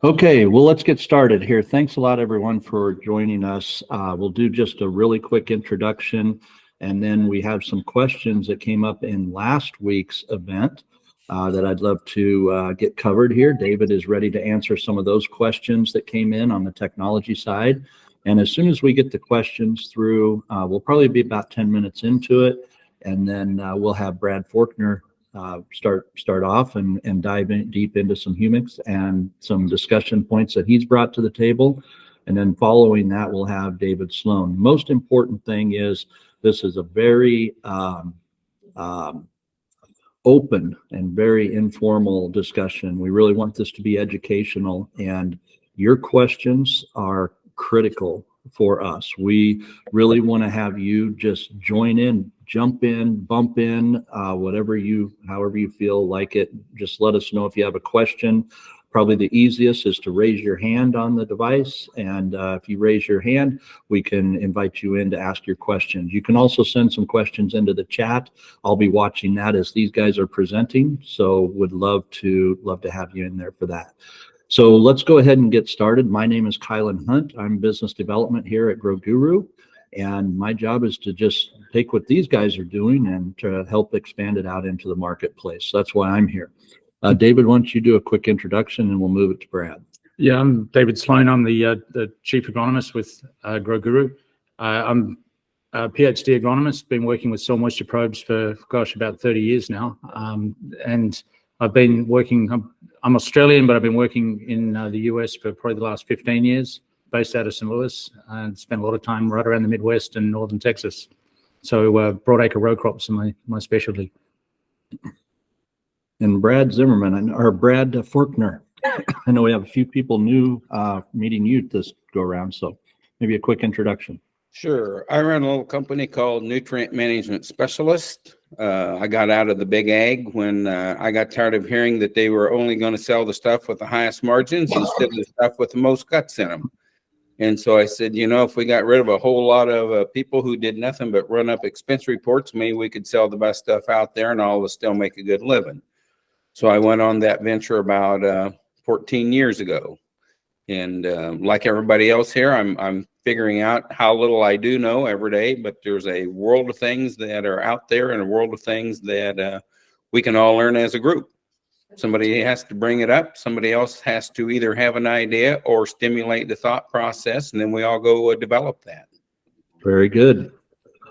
Okay, well, let's get started here. Thanks a lot, everyone, for joining us. We'll do just a really quick introduction, and then we have some questions that came up in last week's event that I'd love to get covered here. David is ready to answer some of those questions that came in on the technology side. And as soon as we get the questions through, we'll probably be about 10 minutes into it, and then we'll have Brad Forkner start off and dive in deep into some Humates and some discussion points that he's brought to the table. And then following that, we'll have David Sloane. Most important thing is this is a very open and very informal discussion. We really want this to be educational, and your questions are critical for us. We really want to have you just join in, jump in, bump in, however you feel like it. Just let us know if you have a question. Probably the easiest is to raise your hand on the device, and if you raise your hand, we can invite you in to ask your questions. You can also send some questions into the chat. I'll be watching that as these guys are presenting, so would love to have you in there for that. So let's go ahead and get started. My name is Kylan Hunt. I'm business development here at GroGuru, and my job is to just take what these guys are doing and to help expand it out into the marketplace. So that's why I'm here. David, why don't you do a quick introduction and we'll move it to Brad. Yeah, I'm David Sloane. I'm the chief agronomist with GroGuru. I'm a PhD agronomist, been working with soil moisture probes for, about 30 years now. And I've been working, I'm Australian, but I've been working in the US for probably the last 15 years, based out of St. Louis, and spent a lot of time right around the Midwest and northern Texas. So broadacre row crops are my specialty. And Brad Zimmerman, or Brad Forkner. I know we have a few people new meeting you this go around, so maybe a quick introduction. Sure. I run a little company called Nutrient Management Specialist. I got out of the big ag when I got tired of hearing that they were only going to sell the stuff with the highest margins instead of the stuff with the most guts in them. And so I said, you know, if we got rid of a whole lot of people who did nothing but run up expense reports, maybe we could sell the best stuff out there and all of us still make a good living. So I went on that venture about 14 years ago. And like everybody else here, I'm figuring out how little I do know every day, but there's a world of things that are out there and a world of things that we can all learn as a group. Somebody has to bring it up. Somebody else has to either have an idea or stimulate the thought process, and then we all go develop that. Very good.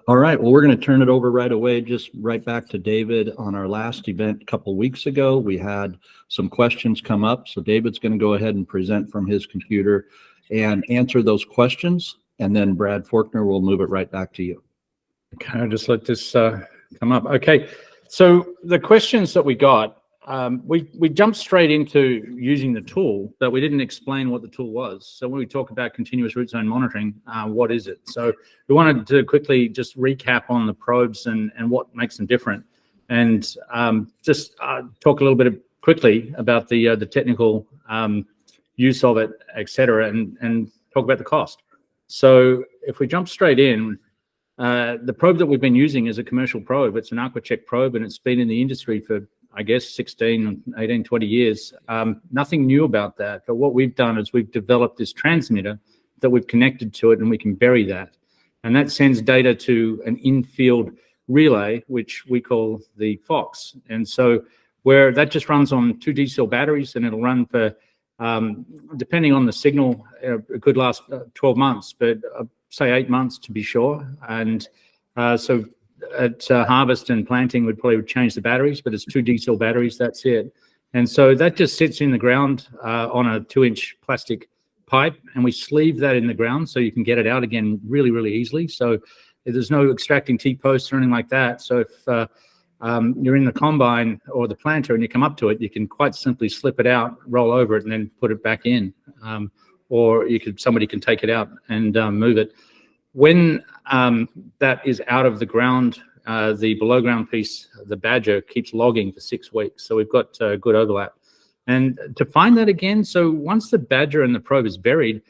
All right, well, we're going to turn it over right away, just right back to David. On our last event a couple weeks ago, we had some questions come up. So David's going to go ahead and present from his computer and answer those questions. And then Brad Forkner will move it right back to you. Okay, I'll just let this come up. Okay, so the questions that we got, we jumped straight into using the tool, but we didn't explain what the tool was. So when we talk about continuous root zone monitoring, what is it? So we wanted to quickly just recap on the probes and what makes them different, and just talk a little bit quickly about the technical use of it, etc., and talk about the cost. So if we jump straight in, the probe that we've been using is a commercial probe. It's an AquaCheck probe, and it's been in the industry for, I guess, 16, 18, 20 years. Nothing new about that. But what we've done is we've developed this transmitter that we've connected to it, and we can bury that. And that sends data to an in-field relay, which we call the Fox. And so where that just runs on 2 D-cell batteries, and it'll run for, depending on the signal, it could last 12 months, but say 8 months to be sure. And so at harvest and planting, we'd probably change the batteries, but it's 2 D-cell batteries, that's it. And so that just sits in the ground on a 2-inch plastic pipe, and we sleeve that in the ground so you can get it out again really, really easily. So there's no extracting T-posts or anything like that. So if you're in the combine or the planter and you come up to it, you can quite simply slip it out, roll over it, and then put it back in. Or somebody can take it out and move it. When that is out of the ground, the below ground piece, the badger, keeps logging for 6 weeks. So we've got good overlap. And to find that again, so once the badger and the probe is buried,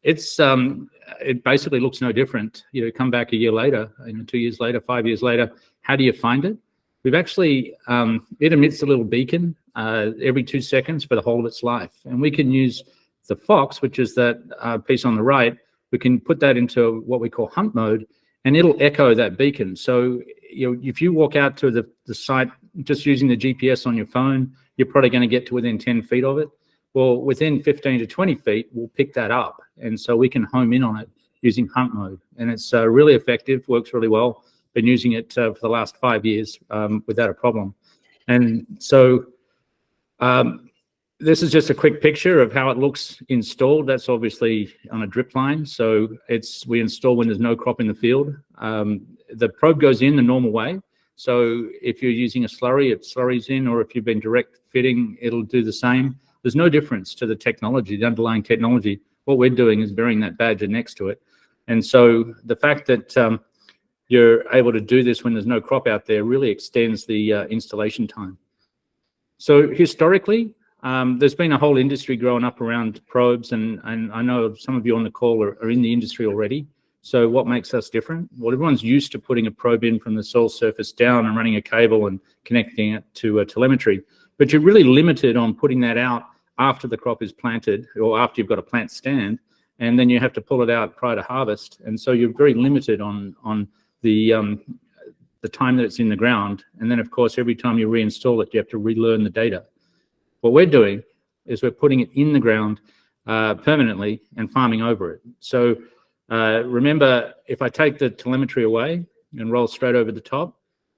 it basically looks no different. You know, come back a year later, 2 years later, 5 years later, how do you find it? We've actually, it emits a little beacon every 2 seconds for the whole of its life. And we can use the Fox, which is that piece on the right, we can put that into what we call hunt mode, and it'll echo that beacon. So if you walk out to the site just using the GPS on your phone, you're probably going to get to within 10 feet of it. Well, within 15 to 20 feet, we'll pick that up. And so we can home in on it using hunt mode. And it's really effective, works really well. Been using it for the last 5 years without a problem. And so this is just a quick picture of how it looks installed. That's obviously on a drip line. So we install when there's no crop in the field. The probe goes in the normal way. So if you're using a slurry, it slurries in, or if you've been direct fitting, it'll do the same. There's no difference to the technology, the underlying technology. What we're doing is burying that badger next to it. And so the fact that you're able to do this when there's no crop out there really extends the installation time. So historically, there's been a whole industry growing up around probes, and I know some of you on the call are in the industry already. So what makes us different? Well, everyone's used to putting a probe in from the soil surface down and running a cable and connecting it to telemetry. But you're really limited on putting that out after the crop is planted or after you've got a plant stand, and then you have to pull it out prior to harvest. And so you're very limited on the time that it's in the ground. And then, of course, every time you reinstall it, you have to relearn the data. What we're doing is we're putting it in the ground permanently and farming over it. So remember, if I take the telemetry away and roll straight over the top,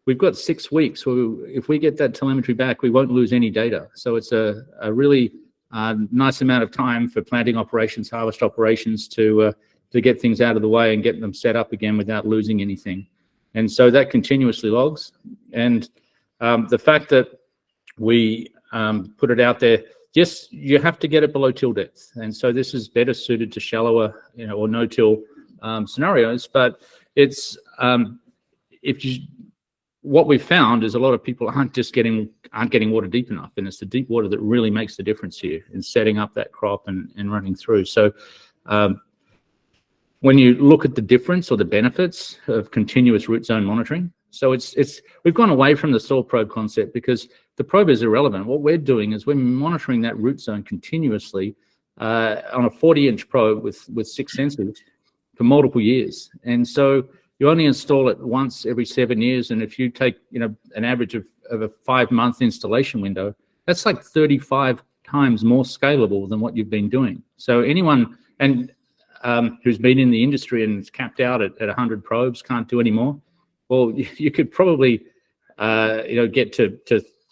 we've got 6 weeks. So if we get that telemetry back, we won't lose any data. So it's a really nice amount of time for planting operations, harvest operations to get things out of the way and get them set up again without losing anything. And so that continuously logs. And the fact that we put it out there, yes, you have to get it below till depth. And so this is better suited to shallower, or no-till scenarios. But it's what we've found is a lot of people aren't getting water deep enough, and it's the deep water that really makes the difference here in setting up that crop and running through. So when you look at the difference or the benefits of continuous root zone monitoring, so we've gone away from the soil probe concept because the probe is irrelevant. What we're doing is we're monitoring that root zone continuously on a 40-inch probe with 6 sensors for multiple years. And so you only install it once every 7 years. And if you take an average of a 5-month installation window, that's like 35 times more scalable than what you've been doing. So anyone who's been in the industry and is capped out at 100 probes can't do any more. Well, you could probably get to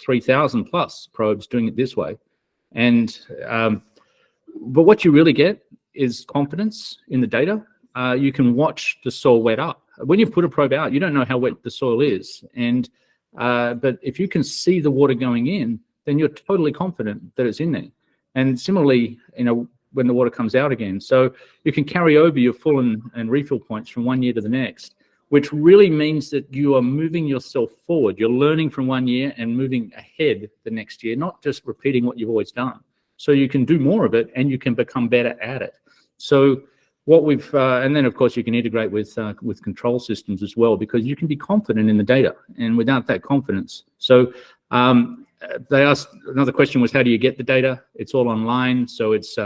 3,000 plus probes doing it this way. And but what you really get is confidence in the data. You can watch the soil wet up. When you put a probe out, you don't know how wet the soil is. And but if you can see the water going in, then you're totally confident that it's in there. And similarly, when the water comes out again. So you can carry over your full and refill points from 1 year to the next, which really means that you are moving yourself forward. You're learning from 1 year and moving ahead the next year, not just repeating what you've always done. So you can do more of it and you can become better at it. So what we've, and then of course you can integrate with control systems as well, because you can be confident in the data, and without that confidence. So they asked, another question was, how do you get the data? It's all online. So it's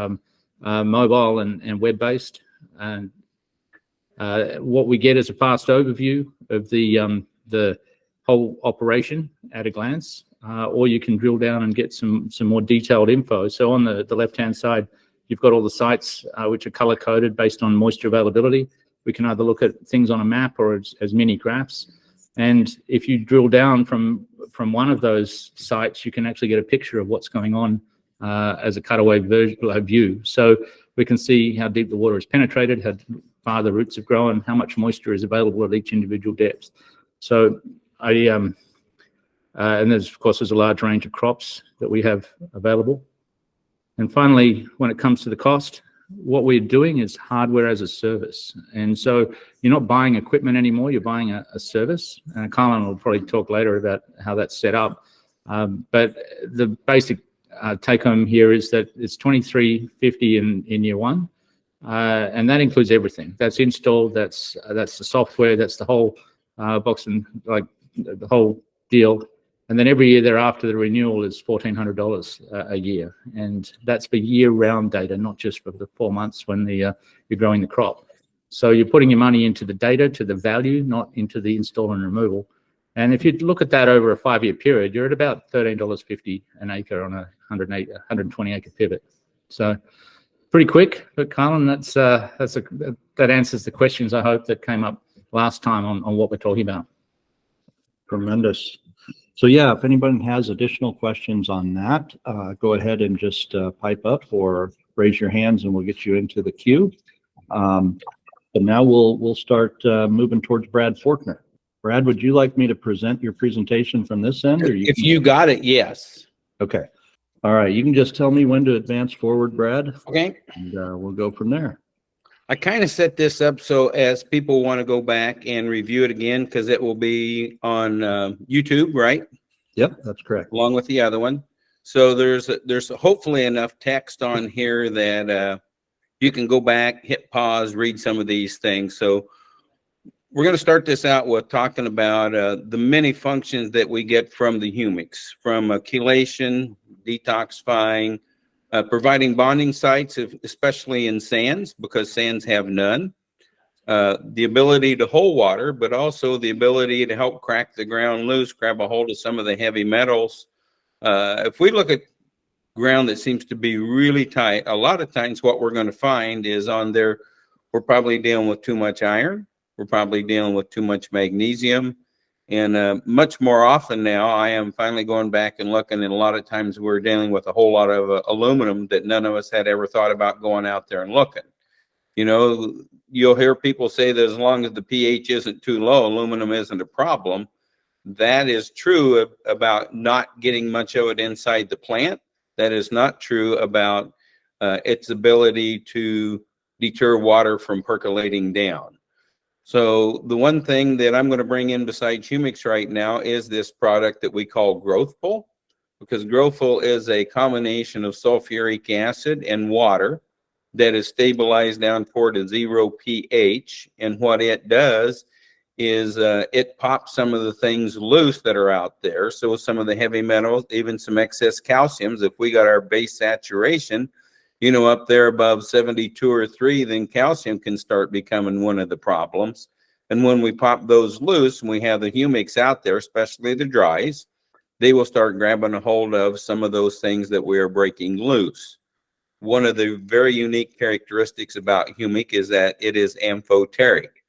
mobile and web-based. And what we get is a fast overview of the whole operation at a glance, or you can drill down and get some more detailed info. So on the left-hand side, you've got all the sites which are color-coded based on moisture availability. We can either look at things on a map or as mini graphs. And if you drill down from one of those sites, you can actually get a picture of what's going on as a cutaway view. So we can see how deep the water is penetrated, how far the roots have grown, how much moisture is available at each individual depth. So and there's, of course, there's a large range of crops that we have available. And finally, when it comes to the cost, what we're doing is hardware as a service. And so you're not buying equipment anymore, you're buying a service. And Colin will probably talk later about how that's set up. But the basic take home here is that it's $23.50 in year one. And that includes everything. That's installed, that's the software, that's the whole box and like the whole deal. And then every year thereafter, the renewal is $1,400 a year. And that's for year-round data, not just for the 4 months when you're growing the crop. So you're putting your money into the data, to the value, not into the install and removal. And if you look at that over a 5-year period, you're at about $13.50 an acre on a 120-acre pivot. So pretty quick, but Carlin, that answers the questions, I hope, that came up last time on what we're talking about. Tremendous. So yeah, if anybody has additional questions on that, go ahead and just pipe up or raise your hands and we'll get you into the queue. But now we'll start moving towards Brad Forkner. Brad, would you like me to present your presentation from this end? Or if you got it, yes. Okay. All right. You can just tell me when to advance forward, Brad. Okay. And we'll go from there. I kind of set this up so as people want to go back and review it again, because it will be on YouTube, right? Yep, that's correct. Along with the other one. So there's hopefully enough text on here that you can go back, hit pause, read some of these things. So we're going to start this out with talking about the many functions that we get from the humics, from chelation, detoxifying, providing bonding sites, especially in sands, because sands have none. The ability to hold water, but also the ability to help crack the ground loose, grab a hold of some of the heavy metals. If we look at ground that seems to be really tight, a lot of times what we're going to find is on there, we're probably dealing with too much iron. We're probably dealing with too much magnesium. And much more often now, I am finally going back and looking, and a lot of times we're dealing with a whole lot of aluminum that none of us had ever thought about going out there and looking. You know, you'll hear people say that as long as the pH isn't too low, aluminum isn't a problem. That is true about not getting much of it inside the plant. That is not true about its ability to deter water from percolating down. So the one thing that I'm going to bring in besides humics right now is this product that we call Growthful, because Growthful is a combination of sulfuric acid and water that is stabilized down toward a 0 pH. And what it does is it pops some of the things loose that are out there. So some of the heavy metals, even some excess calciums, if we got our base saturation, you know, up there above 72 or 3, then calcium can start becoming one of the problems. And when we pop those loose and we have the humics out there, especially the dries, they will start grabbing a hold of some of those things that we are breaking loose. One of the very unique characteristics about humic is that it is amphoteric.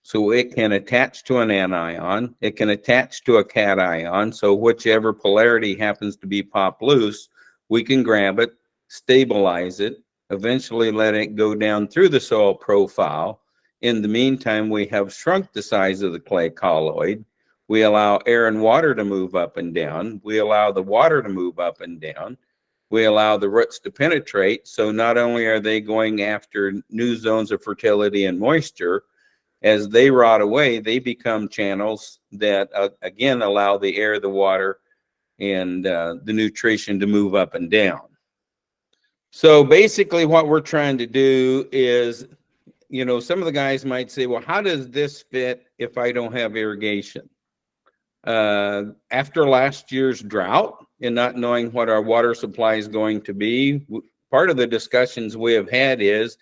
So it can attach to an anion, it can attach to a cation. So whichever polarity happens to be popped loose, we can grab it, stabilize it, eventually let it go down through the soil profile. In the meantime, we have shrunk the size of the clay colloid. We allow air and water to move up and down. We allow the water to move up and down. We allow the roots to penetrate. So not only are they going after new zones of fertility and moisture, as they rot away, they become channels that, again, allow the air, the water, and the nutrition to move up and down. So basically what we're trying to do is, you know, some of the guys might say, well, how does this fit if I don't have irrigation? After last year's drought and not knowing what our water supply is going to be, part of the discussions we have had is,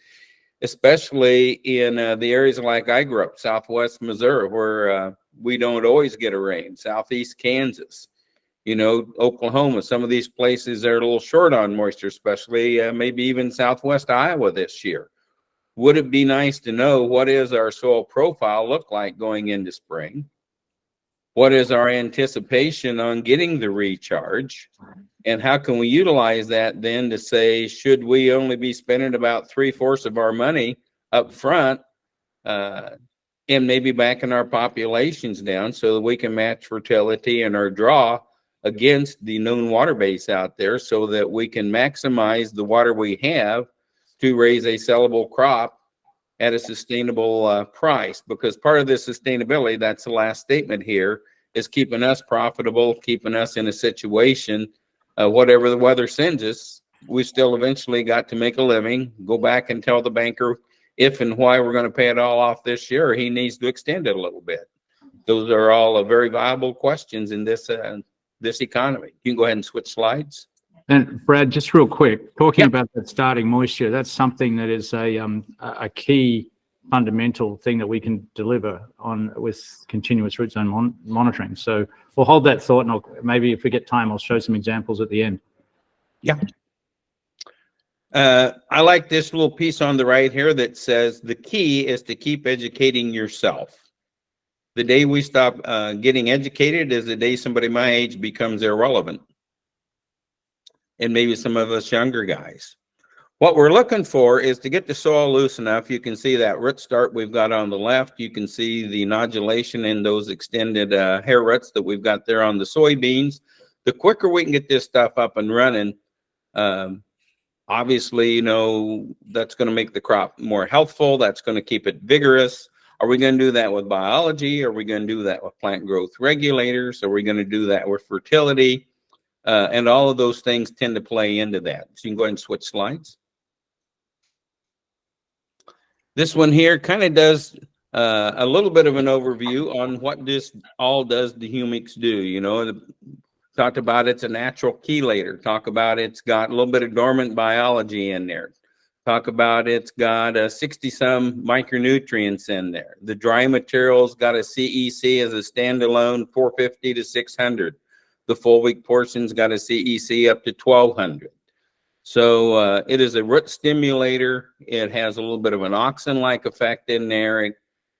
especially in the areas like I grew up, Southwest Missouri, where we don't always get a rain, Southeast Kansas, you know, Oklahoma, some of these places are a little short on moisture, especially maybe even Southwest Iowa this year. Would it be nice to know what is our soil profile look like going into spring? What is our anticipation on getting the recharge? And how can we utilize that then to say, should we only be spending about 3/4 of our money up front and maybe backing our populations down so that we can match fertility and our draw against the known water base out there so that we can maximize the water we have to raise a sellable crop at a sustainable price? Because part of this sustainability, that's the last statement here, is keeping us profitable, keeping us in a situation, whatever the weather sends us, we still eventually got to make a living, go back and tell the banker if and why we're going to pay it all off this year, or he needs to extend it a little bit. Those are all very viable questions in this this economy. You can go ahead and switch slides. And Brad, just real quick, talking Yep. about that starting moisture, that's something that is a key fundamental thing that we can deliver on with continuous root zone monitoring. So we'll hold that thought, and maybe if we get time, I'll show some examples at the end. Yeah. I like this little piece on the right here that says the key is to keep educating yourself. The day we stop getting educated is the day somebody my age becomes irrelevant. And maybe some of us younger guys. What we're looking for is to get the soil loose enough. You can see that root start we've got on the left. You can see the nodulation in those extended hair roots that we've got there on the soybeans. The quicker we can get this stuff up and running, obviously, you know, that's going to make the crop more healthful. That's going to keep it vigorous. Are we going to do that with biology? Are we going to do that with plant growth regulators? Are we going to do that with fertility? And all of those things tend to play into that. So you can go ahead and switch slides. This one here kind of does a little bit of an overview on what this all does the Humates do. You know, talked about it's a natural chelator. Talk about it's got a little bit of dormant biology in there. Talk about it's got 60-some micronutrients in there. The dry material's got a CEC as a standalone 450 to 600. The full week portion's got a CEC up to 1200. So it is a root stimulator. It has a little bit of an auxin-like effect in there,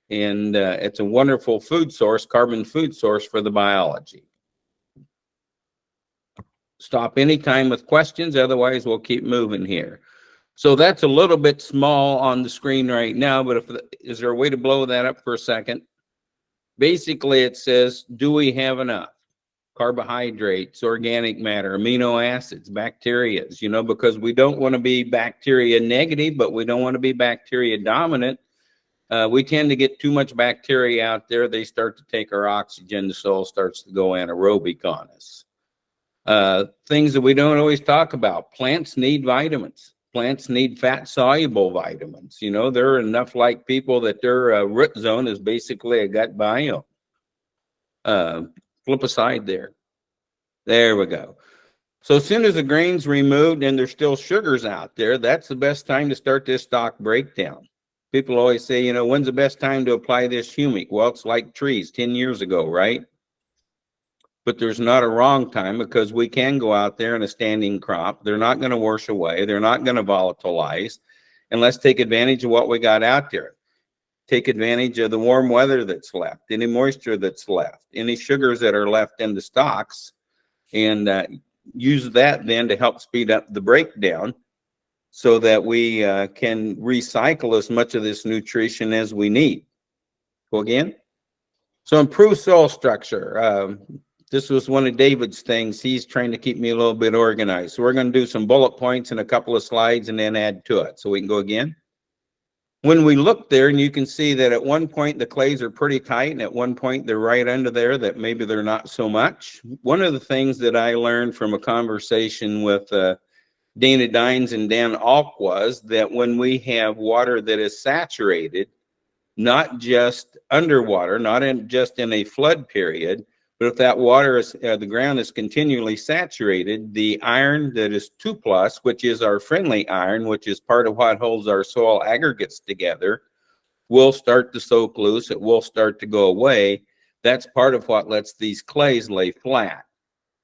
and it's a wonderful food source, carbon food source for the biology. Stop anytime with questions, otherwise we'll keep moving here. So that's a little bit small on the screen right now, but is there a way to blow that up for a second? Basically, it says, do we have enough? Carbohydrates, organic matter, amino acids, bacteria, you know, because we don't want to be bacteria negative, but we don't want to be bacteria dominant. We tend to get too much bacteria out there. They start to take our oxygen. The soil starts to go anaerobic on us. Things that we don't always talk about. Plants need vitamins. Plants need fat-soluble vitamins. You know, there are enough like people that their root zone is basically a gut biome. Flip aside there. There we go. So as soon as the grain's removed and there's still sugars out there, that's the best time to start this stock breakdown. People always say, you know, when's the best time to apply this humic? Well, it's like trees 10 years ago, right? But there's not a wrong time, because we can go out there in a standing crop. They're not going to wash away. They're not going to volatilize. And let's take advantage of what we got out there. Take advantage of the warm weather that's left, any moisture that's left, any sugars that are left in the stocks, and use that then to help speed up the breakdown so that we can recycle as much of this nutrition as we need. Go again. So improve soil structure. This was one of David's things. He's trying to keep me a little bit organized. So we're going to do some bullet points in a couple of slides and then add to it. So we can go again. When we look there, and you can see that at one point the clays are pretty tight, and at one point they're right under there that maybe they're not so much. One of the things that I learned from a conversation with Dana Dines and Dan Alk was that when we have water that is saturated, not just underwater, not just in a flood period, but if that water is, the ground is continually saturated, the iron that is 2+, which is our friendly iron, which is part of what holds our soil aggregates together, will start to soak loose. It will start to go away. That's part of what lets these clays lay flat.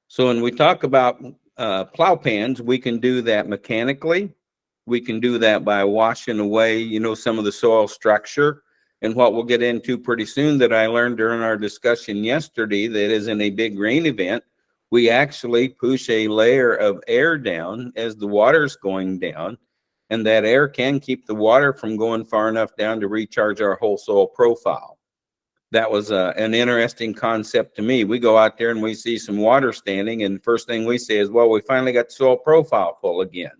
So when we talk about plow pans, we can do that mechanically. We can do that by washing away, you know, some of the soil structure. And what we'll get into pretty soon that I learned during our discussion yesterday, that is in a big rain event, we actually push a layer of air down as the water's going down, and that air can keep the water from going far enough down to recharge our whole soil profile. That was an interesting concept to me. We go out there and we see some water standing, and the first thing we say is, well, we finally got the soil profile full again.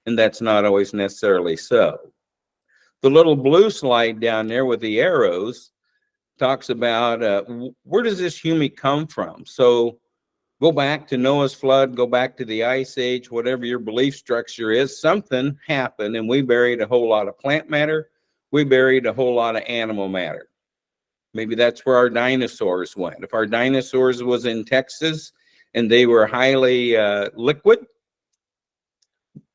And that's not always necessarily so. The little blue slide down there with the arrows talks about where does this humic come from? So go back to Noah's flood, go back to the Ice Age, whatever your belief structure is, something happened and we buried a whole lot of plant matter. We buried a whole lot of animal matter. Maybe that's where our dinosaurs went. If our dinosaurs was in Texas and they were highly liquid,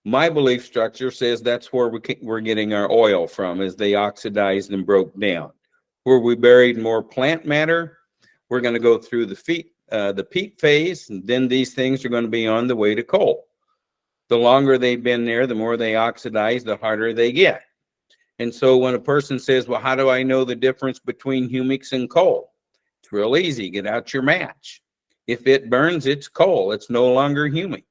my belief structure says that's where we're getting our oil from, as they oxidized and broke down. Where we buried more plant matter, we're going to go through the peak phase, and then these things are going to be on the way to coal. The longer they've been there, the more they oxidize, the harder they get. And so when a person says, well, how do I know the difference between humics and coal? It's real easy. Get out your match. If it burns, it's coal. It's no longer humic.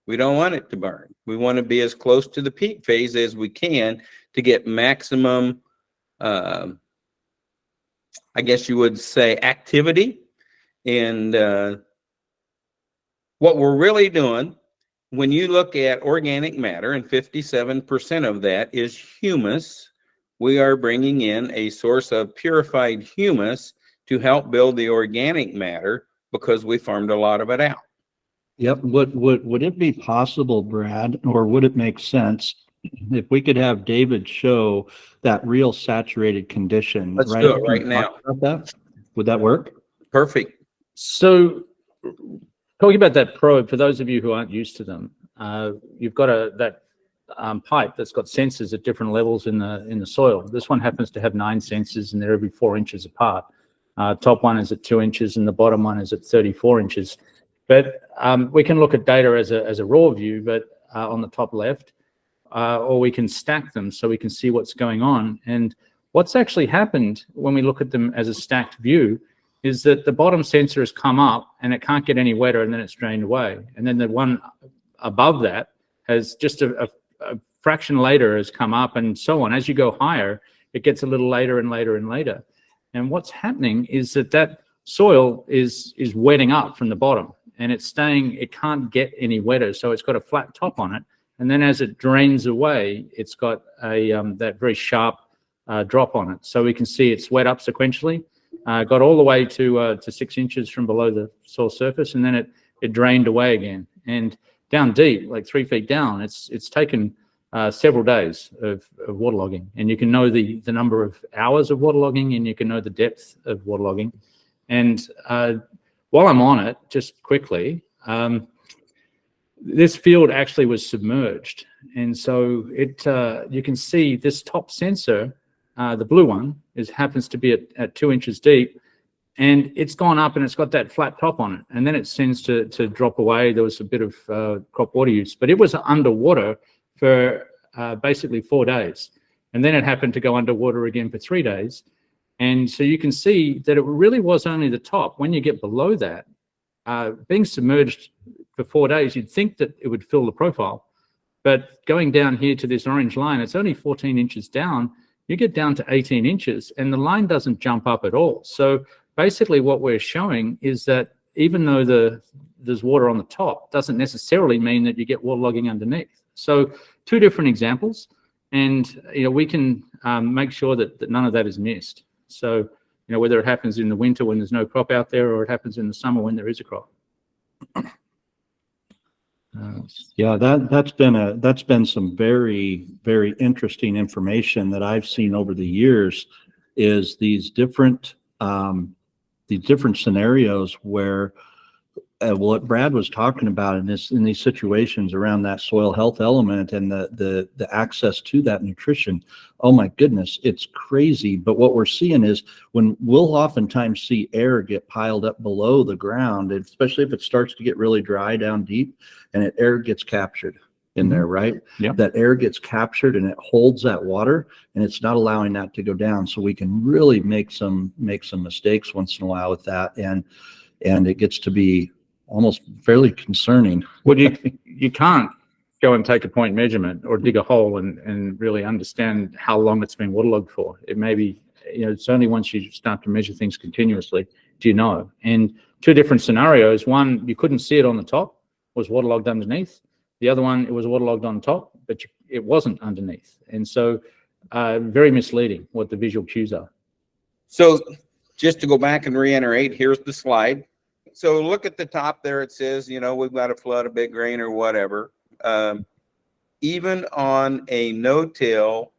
We don't want it to burn. We want to be as close to the peak phase as we can to get maximum, I guess you would say, activity. And what we're really doing, when you look at organic matter, and 57% of that is humus, we are bringing in a source of purified humus to help build the organic matter, because we farmed a lot of it out. Yep. Would it be possible, Brad, or would it make sense if we could have David show that real saturated condition? Let's do it right now. About that? Would that work? Perfect. So talking about that probe, for those of you who aren't used to them, you've got that pipe that's got sensors at different levels in the soil. This one happens to have 9 sensors, and they're every 4 inches apart. Top one is at 2 inches, and the bottom one is at 34 inches. But we can look at data as a raw view, but on the top left, or we can stack them so we can see what's going on. And what's actually happened when we look at them as a stacked view is that the bottom sensor has come up and it can't get any wetter, and then it's drained away. And then the one above that has just a fraction later has come up, and so on. As you go higher, it gets a little later and later and later. And what's happening is that soil is wetting up from the bottom, and it's staying, it can't get any wetter. So it's got a flat top on it. And then as it drains away, it's got that very sharp drop on it. So we can see it's wet up sequentially, got all the way to 6 inches from below the soil surface, and then it drained away again. And down deep, like 3 feet down, it's taken several days of waterlogging. And you can know the number of hours of waterlogging, and you can know the depth of waterlogging. And while I'm on it, just quickly, this field actually was submerged. And so you can see this top sensor, the blue one, happens to be at 2 inches deep, and it's gone up and it's got that flat top on it. And then it tends to drop away. There was a bit of crop water use, but it was underwater for basically 4 days. And then it happened to go underwater again for 3 days. And so you can see that it really was only the top. When you get below that, being submerged for 4 days, you'd think that it would fill the profile. But going down here to this orange line, it's only 14 inches down. You get down to 18 inches, and the line doesn't jump up at all. So basically what we're showing is that even though there's water on the top, doesn't necessarily mean that you get waterlogging underneath. So 2 different examples, and we can make sure that none of that is missed. So whether it happens in the winter when there's no crop out there, or it happens in the summer when there is a crop. Yeah, that's been some very, very interesting information that I've seen over the years. Is these different scenarios where what Brad was talking about in these situations around that soil health element and the access to that nutrition. Oh my goodness, it's crazy. But what we're seeing is when we'll oftentimes see air get piled up below the ground, especially if it starts to get really dry down deep, and air gets captured in there, right? Yeah. That air gets captured and it holds that water, and it's not allowing that to go down. So we can really make some mistakes once in a while with that, and it gets to be almost fairly concerning. Well, you can't go and take a point measurement or dig a hole and really understand how long it's been waterlogged for. It may be, it's only once you start to measure things continuously do you know. And 2 different scenarios. One, you couldn't see it on the top, was waterlogged underneath. The other one, it was waterlogged on top, but it wasn't underneath. And so very misleading what the visual cues are. So just to go back and reiterate, here's the slide. So look at the top there. It says, we've got a flood, a big rain, or whatever. Even on a no-till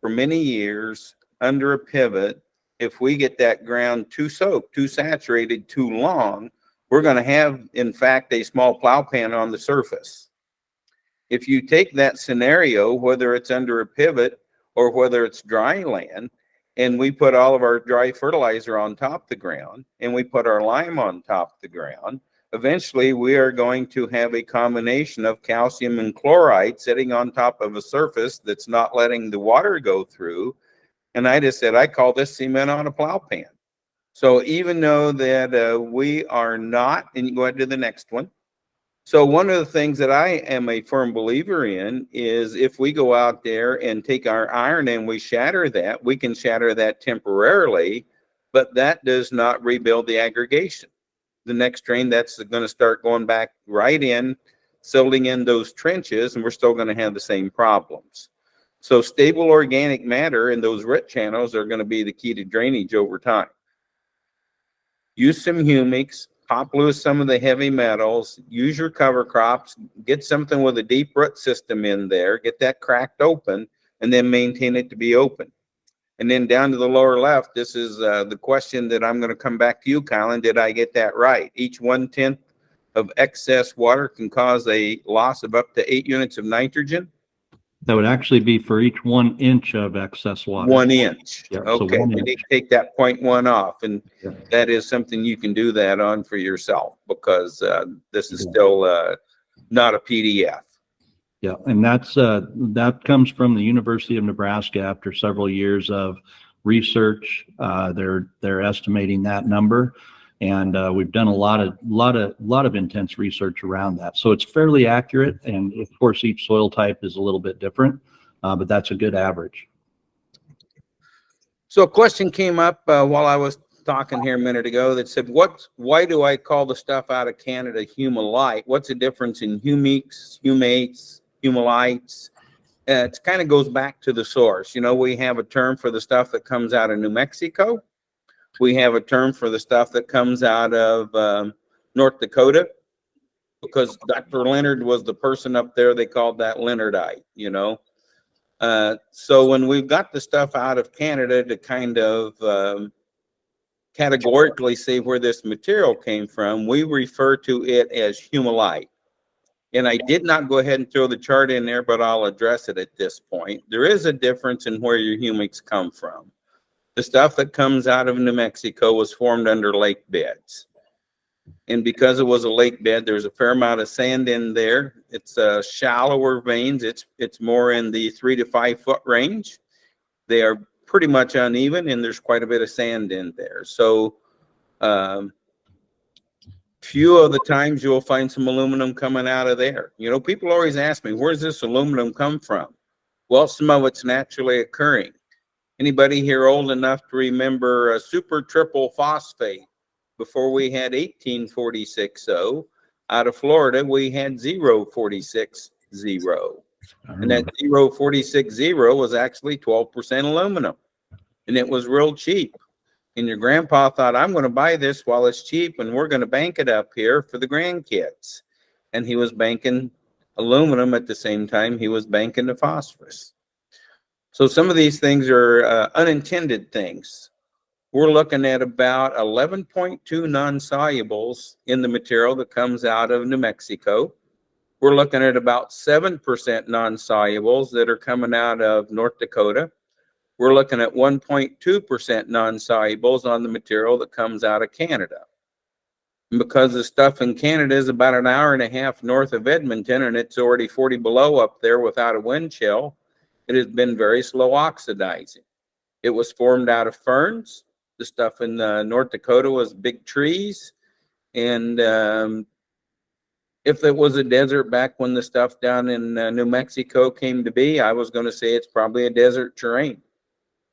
for many years under a pivot, if we get that ground too soaked, too saturated, too long, we're going to have, in fact, a small plow pan on the surface. If you take that scenario, whether it's under a pivot or whether it's dry land, and we put all of our dry fertilizer on top of the ground, and we put our lime on top of the ground, eventually we are going to have a combination of calcium and chloride sitting on top of a surface that's not letting the water go through. And I just said, I call this cement on a plow pan. So even though that we are not, and you go ahead to the next one. So one of the things that I am a firm believer in is if we go out there and take our iron and we shatter that, we can shatter that temporarily, but that does not rebuild the aggregation. The next drain, that's going to start going back right in, settling in those trenches, and we're still going to have the same problems. So stable organic matter in those root channels are going to be the key to drainage over time. Use some humics, pop loose some of the heavy metals, use your cover crops, get something with a deep root system in there, get that cracked open, and then maintain it to be open. And then down to the lower left, this is the question that I'm going to come back to you, Colin. Did I get that right? Each 1/10 of excess water can cause a loss of up to 8 units of nitrogen. That would actually be for each 1 inch of excess water. 1 inch. Yeah, so Okay, 1 we inch. need to take that 0.1 off, and Yeah. that is something you can do that on for yourself, because this is still not a PDF. Yeah, and that comes from the University of Nebraska after several years of research. They're estimating that number, and we've done a lot of intense research around that. So it's fairly accurate, and of course each soil type is a little bit different, but that's a good average. So a question came up while I was talking here a minute ago that said, why do I call the stuff out of Canada Humalite? What's the difference in Humates, Humalites? It kind of goes back to the source. You know, we have a term for the stuff that comes out of New Mexico. We have a term for the stuff that comes out of North Dakota, because Dr. Leonard was the person up there. They called that Leonardite, you know. So when we've got the stuff out of Canada to kind of categorically say where this material came from, we refer to it as Humalite. And I did not go ahead and throw the chart in there, but I'll address it at this point. There is a difference in where your humics come from. The stuff that comes out of New Mexico was formed under lake beds. And because it was a lake bed, there's a fair amount of sand in there. It's shallower veins. It's more in the 3 to 5 foot range. They are pretty much uneven, and there's quite a bit of sand in there. So few of the times you'll find some aluminum coming out of there. You know, people always ask me, where's this aluminum come from? Well, some of it's naturally occurring. Anybody here old enough to remember a super triple phosphate? Before we had 1846-0, out of Florida, we had 046-0. And that 046-0 was actually 12% aluminum. And it was real cheap. And your grandpa thought, I'm going to buy this while it's cheap, and we're going to bank it up here for the grandkids. And he was banking aluminum at the same time he was banking the phosphorus. So some of these things are unintended things. We're looking at about 11.2 non-solubles in the material that comes out of New Mexico. We're looking at about 7% non-solubles that are coming out of North Dakota. We're looking at 1.2% non-solubles on the material that comes out of Canada. And because the stuff in Canada is about an hour and a half north of Edmonton, and it's already 40 below up there without a wind chill, it has been very slow oxidizing. It was formed out of ferns. The stuff in North Dakota was big trees. And if it was a desert back when the stuff down in New Mexico came to be, I was going to say it's probably a desert terrain.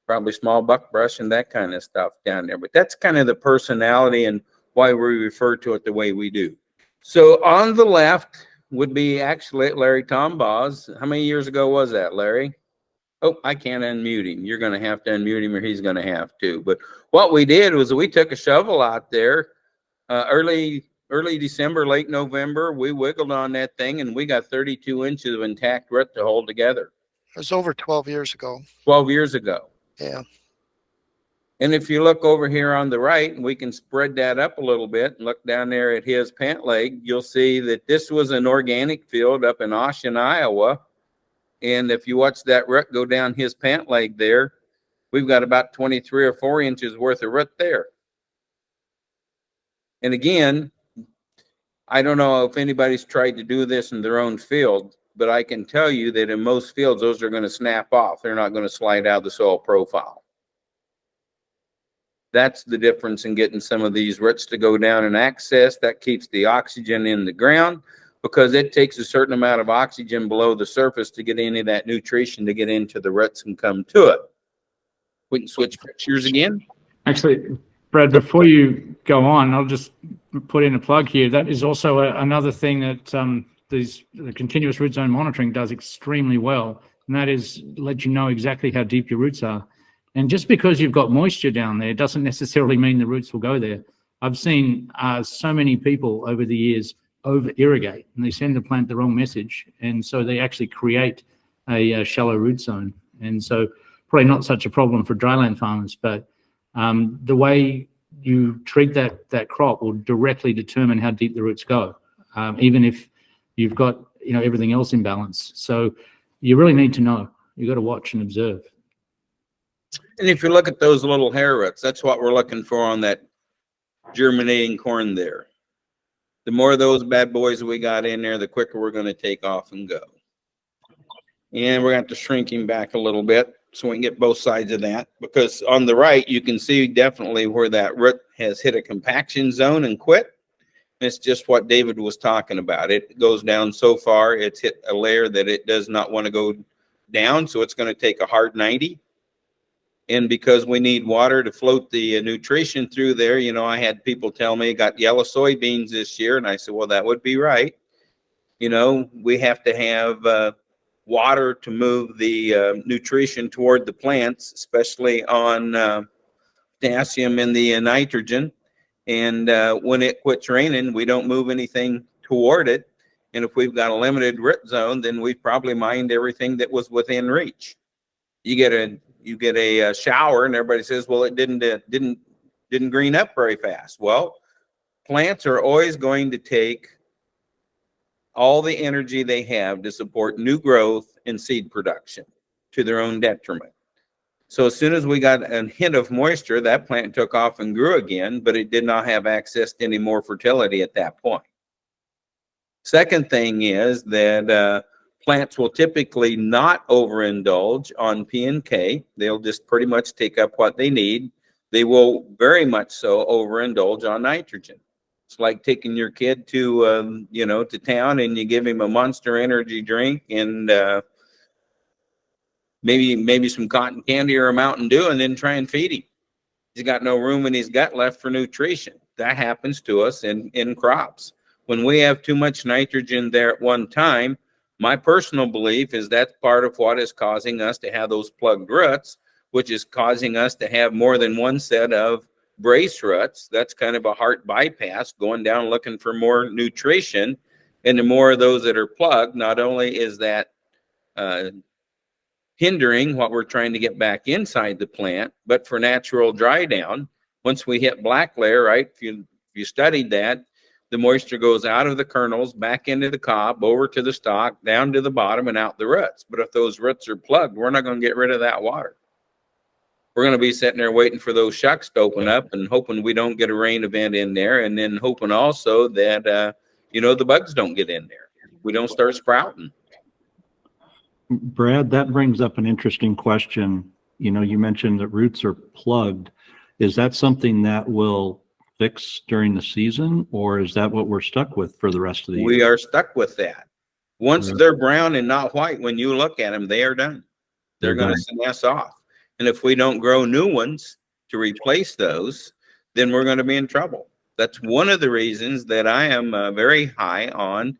Probably small buckbrush and that kind of stuff down there. But that's kind of the personality and why we refer to it the way we do. So on the left would be actually Larry Tombaugh. How many years ago was that, Larry? Oh, I can't unmute him. You're going to have to unmute him, or he's going to have to. But what we did was we took a shovel out there early December, late November. We wiggled on that thing, and we got 32 inches of intact root to hold together. It was over 12 years ago. 12 years ago. Yeah. And if you look over here on the right, and we can spread that up a little bit and look down there at his pant leg, you'll see that this was an organic field up in Ossian, Iowa. And if you watch that root go down his pant leg there, we've got about 23 or 4 inches worth of root there. And again, I don't know if anybody's tried to do this in their own field, but I can tell you that in most fields, those are going to snap off. They're not going to slide out of the soil profile. That's the difference in getting some of these roots to go down and access. That keeps the oxygen in the ground, because it takes a certain amount of oxygen below the surface to get any of that nutrition to get into the roots and come to it. We can switch pictures again. Actually, Brad, before you go on, I'll just put in a plug here. That is also another thing that the continuous root zone monitoring does extremely well, and that is let you know exactly how deep your roots are. And just because you've got moisture down there doesn't necessarily mean the roots will go there. I've seen so many people over the years over-irrigate, and they send the plant the wrong message, and so they actually create a shallow root zone. And so probably not such a problem for dryland farmers, but the way you treat that crop will directly determine how deep the roots go, even if you've got everything else in balance. So you really need to know. You've got to watch and observe. And if you look at those little hair roots, that's what we're looking for on that germinating corn there. The more of those bad boys we got in there, the quicker we're going to take off and go. And we're going to have to shrink him back a little bit so we can get both sides of that, because on the right, you can see definitely where that root has hit a compaction zone and quit. It's just what David was talking about. It goes down so far, it's hit a layer that it does not want to go down, so it's going to take a hard 90. And because we need water to float the nutrition through there, I had people tell me got yellow soybeans this year. And I said, well, that would be right. We have to have water to move the nutrition toward the plants, especially on potassium and the nitrogen. And when it quits raining, we don't move anything toward it. And if we've got a limited root zone, then we've probably mined everything that was within reach. You get a shower and everybody says, well, it didn't green up very fast. Well, plants are always going to take all the energy they have to support new growth and seed production to their own detriment. So as soon as we got a hint of moisture, that plant took off and grew again, but it did not have access to any more fertility at that point. Second thing is that plants will typically not overindulge on P and K. They'll just pretty much take up what they need. They will very much so overindulge on nitrogen. It's like taking your kid to to town and you give him a Monster Energy drink and maybe some cotton candy or a Mountain Dew, and then try and feed him. He's got no room in his gut left for nutrition. That happens to us in crops. When we have too much nitrogen there at one time, my personal belief is that's part of what is causing us to have those plugged roots, which is causing us to have more than one set of brace roots. That's kind of a heart bypass, going down looking for more nutrition. And the more of those that are plugged, not only is that hindering what we're trying to get back inside the plant, but for natural dry down, once we hit black layer, right, if you studied that, the moisture goes out of the kernels, back into the cob, over to the stalk, down to the bottom, and out the roots. But if those roots are plugged, we're not going to get rid of that water. We're going to be sitting there waiting for those shucks to open up and hoping we don't get a rain event in there, and then hoping also that, the bugs don't get in there. We don't start sprouting. Brad, that brings up an interesting question. You mentioned that roots are plugged. Is that something that will fix during the season, or is that what we're stuck with for the rest of the year? We are stuck with that. Once they're brown and not white, when you look at them, they are done. They're going to senesce off. And if we don't grow new ones to replace those, then we're going to be in trouble. That's one of the reasons that I am very high on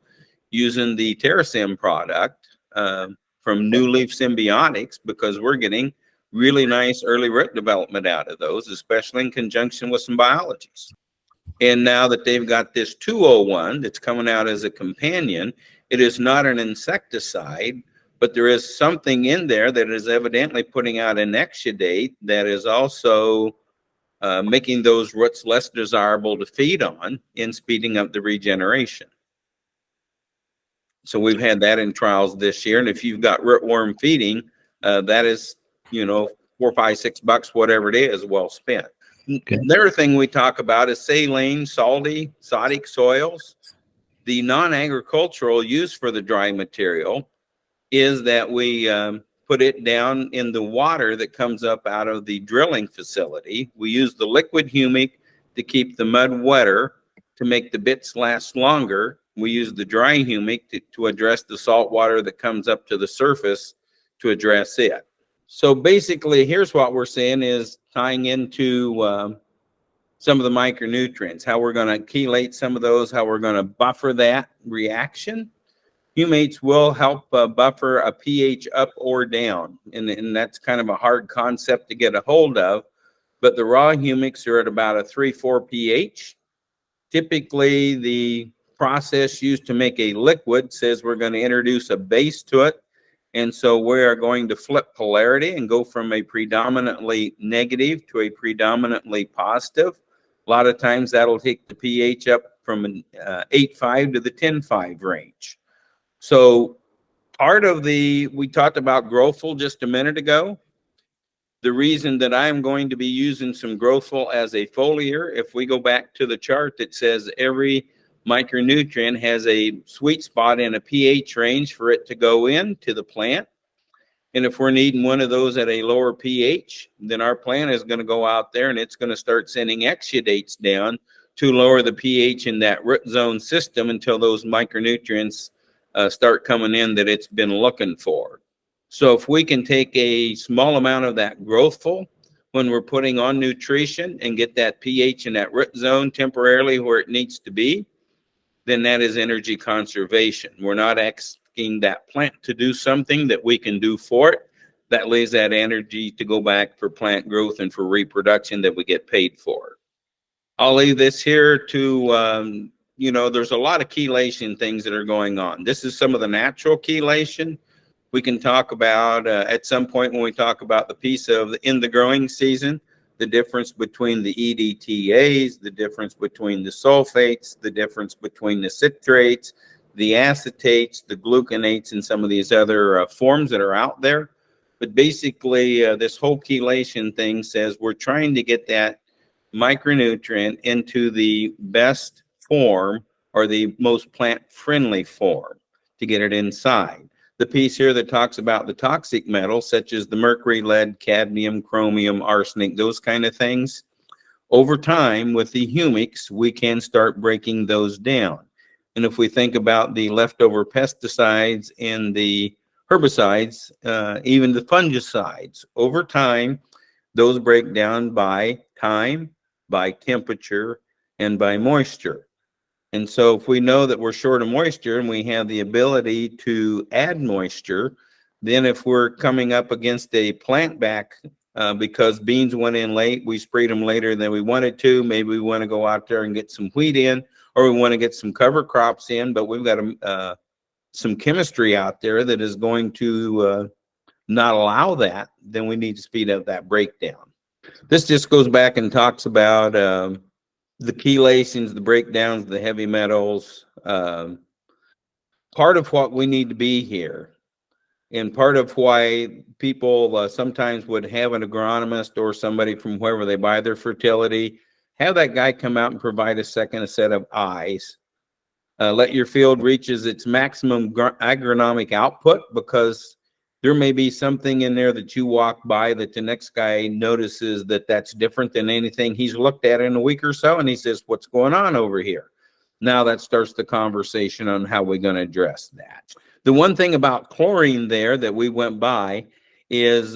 using the Terrasym product from New Leaf Symbiotics, because we're getting really nice early root development out of those, especially in conjunction with some biologies. And now that they've got this 201 that's coming out as a companion, it is not an insecticide, but there is something in there that is evidently putting out an exudate that is also making those roots less desirable to feed on and speeding up the regeneration. So we've had that in trials this year. And if you've got rootworm feeding, that is, you know, $4, $5, $6, whatever it is, well spent. Okay. Another thing we talk about is saline, salty, sodic soils. The non-agricultural use for the dry material is that we put it down in the water that comes up out of the drilling facility. We use the liquid humic to keep the mud wetter to make the bits last longer. We use the dry humic to address the salt water that comes up to the surface to address it. So basically, here's what we're saying is tying into some of the micronutrients, how we're going to chelate some of those, how we're going to buffer that reaction. Humates will help buffer a pH up or down, and that's kind of a hard concept to get a hold of, but the raw humics are at about a 3-4 pH. Typically, the process used to make a liquid says we're going to introduce a base to it, and so we are going to flip polarity and go from a predominantly negative to a predominantly positive. A lot of times that'll take the pH up from an 8.5 to the 10.5 range. So part of we talked about Growthful just a minute ago. The reason that I'm going to be using some Growthful as a foliar, if we go back to the chart that says every micronutrient has a sweet spot in a pH range for it to go into the plant. And if we're needing one of those at a lower pH, then our plant is going to go out there and it's going to start sending exudates down to lower the pH in that root zone system until those micronutrients start coming in that it's been looking for. So if we can take a small amount of that Growthful when we're putting on nutrition and get that pH in that root zone temporarily where it needs to be, then that is energy conservation. We're not asking that plant to do something that we can do for it. That leaves that energy to go back for plant growth and for reproduction that we get paid for. I'll leave this here to, you know, there's a lot of chelation things that are going on. This is some of the natural chelation. We can talk about at some point when we talk about the piece of in the growing season, the difference between the EDTAs, the difference between the sulfates, the difference between the citrates, the acetates, the gluconates, and some of these other forms that are out there. But basically, this whole chelation thing says we're trying to get that micronutrient into the best form or the most plant-friendly form to get it inside. The piece here that talks about the toxic metals, such as the mercury, lead, cadmium, chromium, arsenic, those kind of things, over time with the humics, we can start breaking those down. And if we think about the leftover pesticides and the herbicides, even the fungicides, over time, those break down by time, by temperature, and by moisture. And so if we know that we're short of moisture and we have the ability to add moisture, then if we're coming up against a plant back because beans went in late, we sprayed them later than we wanted to, maybe we want to go out there and get some wheat in, or we want to get some cover crops in, but we've got some chemistry out there that is going to not allow that, then we need to speed up that breakdown. This just goes back and talks about the chelations, the breakdowns, the heavy metals. Part of what we need to be here, and part of why people sometimes would have an agronomist or somebody from wherever they buy their fertility, have that guy come out and provide a second set of eyes. Let your field reaches its maximum agronomic output, because there may be something in there that you walk by that the next guy notices that that's different than anything he's looked at in a week or so, and he says, what's going on over here? Now that starts the conversation on how we're going to address that. The one thing about chlorine there that we went by is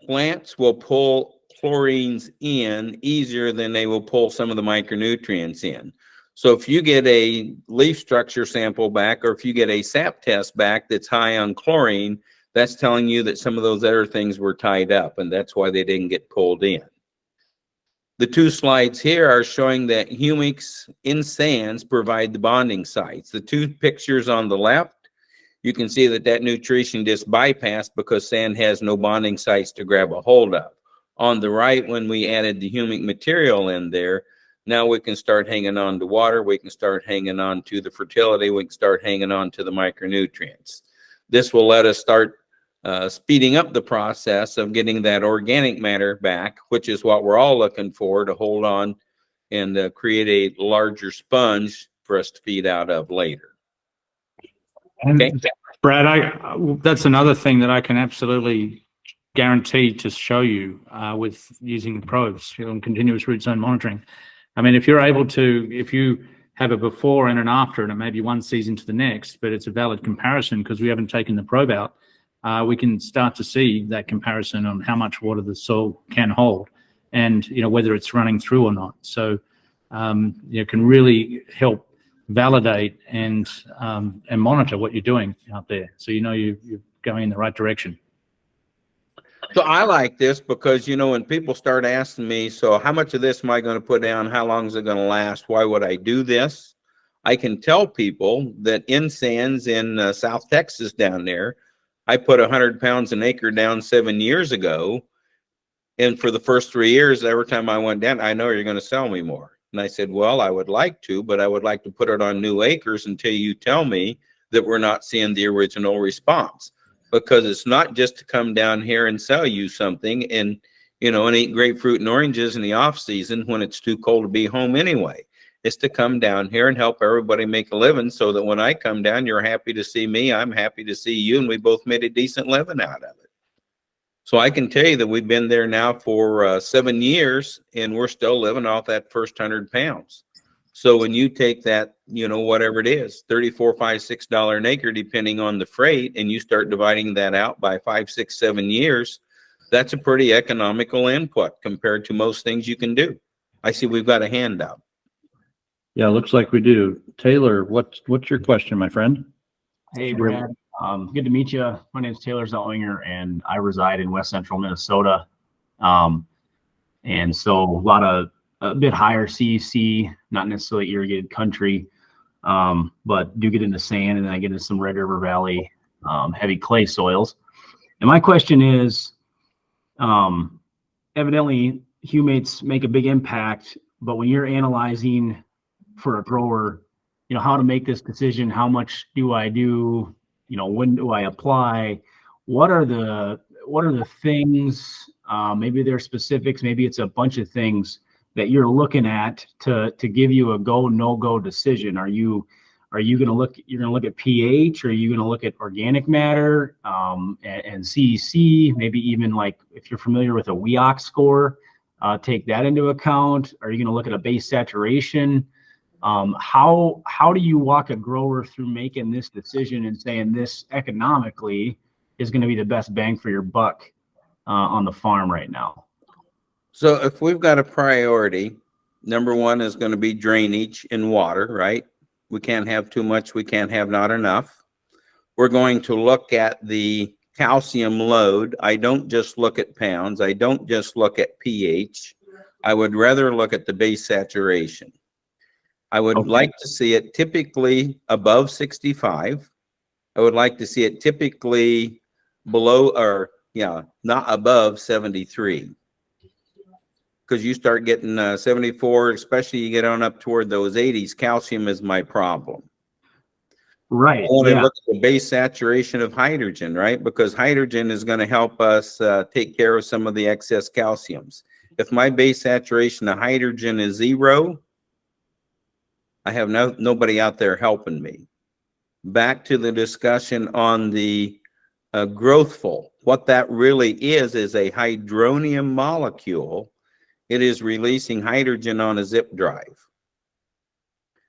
plants will pull chlorines in easier than they will pull some of the micronutrients in. So if you get a leaf structure sample back, or if you get a sap test back that's high on chlorine, that's telling you that some of those other things were tied up, and that's why they didn't get pulled in. The two slides here are showing that humics in sands provide the bonding sites. The two pictures on the left, you can see that nutrition just bypassed because sand has no bonding sites to grab a hold of. On the right, when we added the humic material in there, now we can start hanging on to water. We can start hanging on to the fertility. We can start hanging on to the micronutrients. This will let us start speeding up the process of getting that organic matter back, which is what we're all looking for to hold on and create a larger sponge for us to feed out of later. And Okay. Brad, that's another thing that I can absolutely guarantee to show you with using the probes, continuous root zone monitoring. I mean, if you're able to, if you have a before and an after, and it may be one season to the next, but it's a valid comparison because we haven't taken the probe out, we can start to see that comparison on how much water the soil can hold, and whether it's running through or not. So can really help validate and monitor what you're doing out there, so you're going in the right direction. So I like this because, when people start asking me, so how much of this am I going to put down? How long is it going to last? Why would I do this? I can tell people that in sands in South Texas down there, I put 100 pounds an acre down 7 years ago. And for the first 3 years, every time I went down, I know you're going to sell me more. And I said, well, I would like to, but I would like to put it on new acres until you tell me that we're not seeing the original response. Because it's not just to come down here and sell you something and eat grapefruit and oranges in the off season when it's too cold to be home anyway. It's to come down here and help everybody make a living, so that when I come down, you're happy to see me, I'm happy to see you, and we both made a decent living out of it. So I can tell you that we've been there now for 7 years, and we're still living off that first 100 pounds. So when you take that, whatever it is, $34, $5, $6 an acre, depending on the freight, and you start dividing that out by 5, 6, 7 years, that's a pretty economical input compared to most things you can do. I see we've got a hand up. Yeah, looks like we do. Taylor, what's your question, my friend? Hey, Brad. Good to meet you. My name is Taylor Zellweger, and I reside in West Central Minnesota. And so a bit higher CEC, not necessarily irrigated country, but do get into sand, and then I get into some Red River Valley heavy clay soils. And my question is, evidently humates make a big impact, but when you're analyzing for a grower, how to make this decision, how much do I do, when do I apply, what are the things, maybe they're specifics, maybe it's a bunch of things that you're looking at to give you a go, no go decision. Are you going to look, you're going to look at pH, or are you going to look at organic matter, and CEC, maybe even like if you're familiar with a WEOC score, take that into account. Are you going to look at a base saturation? How do you walk a grower through making this decision and saying this economically is going to be the best bang for your buck on the farm right now? So if we've got a priority, number one is going to be drainage and water, right? We can't have too much. We can't have not enough. We're going to look at the calcium load. I don't just look at pounds. I don't just look at pH. I would rather look at the base saturation. I would like to see it typically above 65. I would like to see it typically below, or not above 73. Because you start getting 74, especially you get on up toward those 80s, calcium is my problem. Right. I want to look at the base saturation of hydrogen, right? Because hydrogen is going to help us take care of some of the excess calciums. If my base saturation of hydrogen is 0, I have nobody out there helping me. Back to the discussion on the growthful. What that really is a hydronium molecule. It is releasing hydrogen on a zip drive.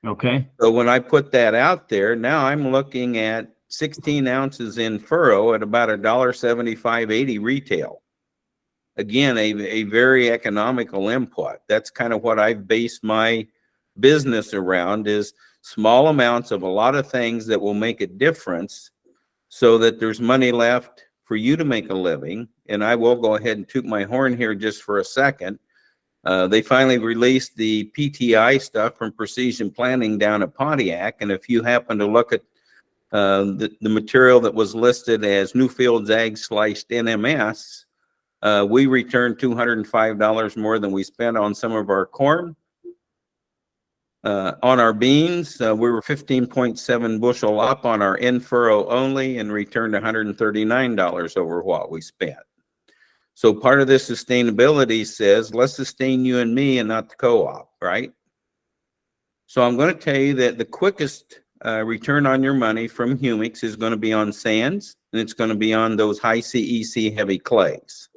Okay. So when I put that out there, now I'm looking at 16 ounces in furrow at about $1.75.80 retail. Again, a very economical input. That's kind of what I've based my business around, is small amounts of a lot of things that will make a difference, so that there's money left for you to make a living. And I will go ahead and toot my horn here just for a second. They finally released the PTI stuff from Precision Planting down at Pontiac. And if you happen to look at the material that was listed as Newfields Ag / NMS, We returned $205 more than we spent on some of our corn. On our beans, we were 15.7 bushel up on our in-furrow only and returned $139 over what we spent. So part of this sustainability says, let's sustain you and me and not the co-op, right? So I'm going to tell you that the quickest return on your money from Humates is going to be on sands, and it's going to be on those high CEC heavy clays.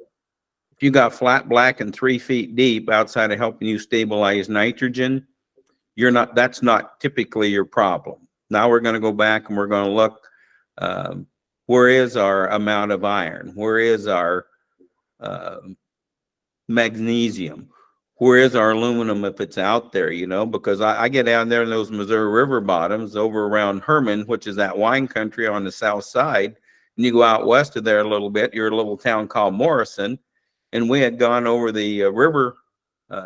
If you got flat black and 3 feet deep outside of helping you stabilize nitrogen, that's not typically your problem. Now we're going to go back and we're going to look, where is our amount of iron? Where is our magnesium? Where is our aluminum if it's out there, you know? Because I get down there in those Missouri River bottoms over around Herman, which is that wine country on the south side, and you go out west of there a little bit, you're a little town called Morrison, and we had gone over the river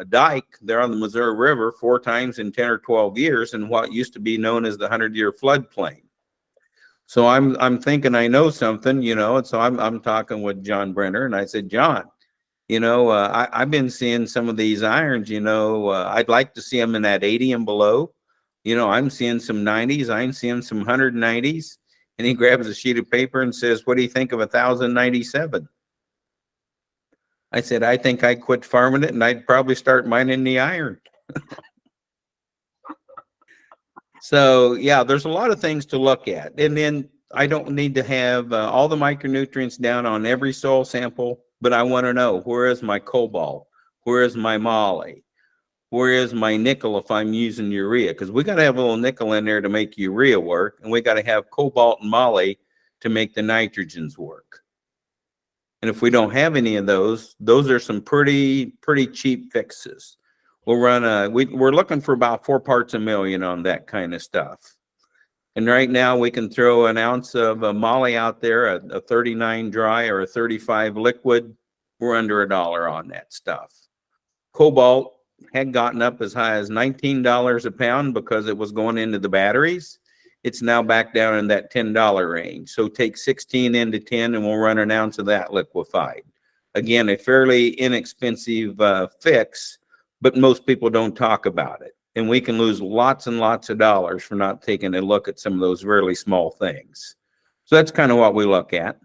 dike there on the Missouri River 4 times in 10 or 12 years in what used to be known as the 100-year floodplain. So I'm thinking I know something, you know, and so I'm talking with John Brenner, and I said, John, you know, I've been seeing some of these irons, you know, I'd like to see them in that 80 and below. You know, I'm seeing some 90s, I'm seeing some 190s, and he grabs a sheet of paper and says, what do you think of 1,097? I said, I think I'd quit farming it and I'd probably start mining the iron. So yeah, there's a lot of things to look at. And then I don't need to have all the micronutrients down on every soil sample, but I want to know, where is my cobalt? Where is my moly? Where is my nickel if I'm using urea? Because we got to have a little nickel in there to make urea work, and we got to have cobalt and moly to make the nitrogens work. And if we don't have any of those are some pretty cheap fixes. We'll run we're looking for about 4 parts a million on that kind of stuff. And right now we can throw an ounce of moly out there, a 39 dry or a 35 liquid. We're under $1 on that stuff. Cobalt had gotten up as high as $19 a pound because it was going into the batteries. It's now back down in that $10 range. So take 16 into 10 and we'll run an ounce of that liquefied. Again, a fairly inexpensive fix, but most people don't talk about it. And we can lose lots and lots of dollars for not taking a look at some of those really small things. So that's kind of what we look at.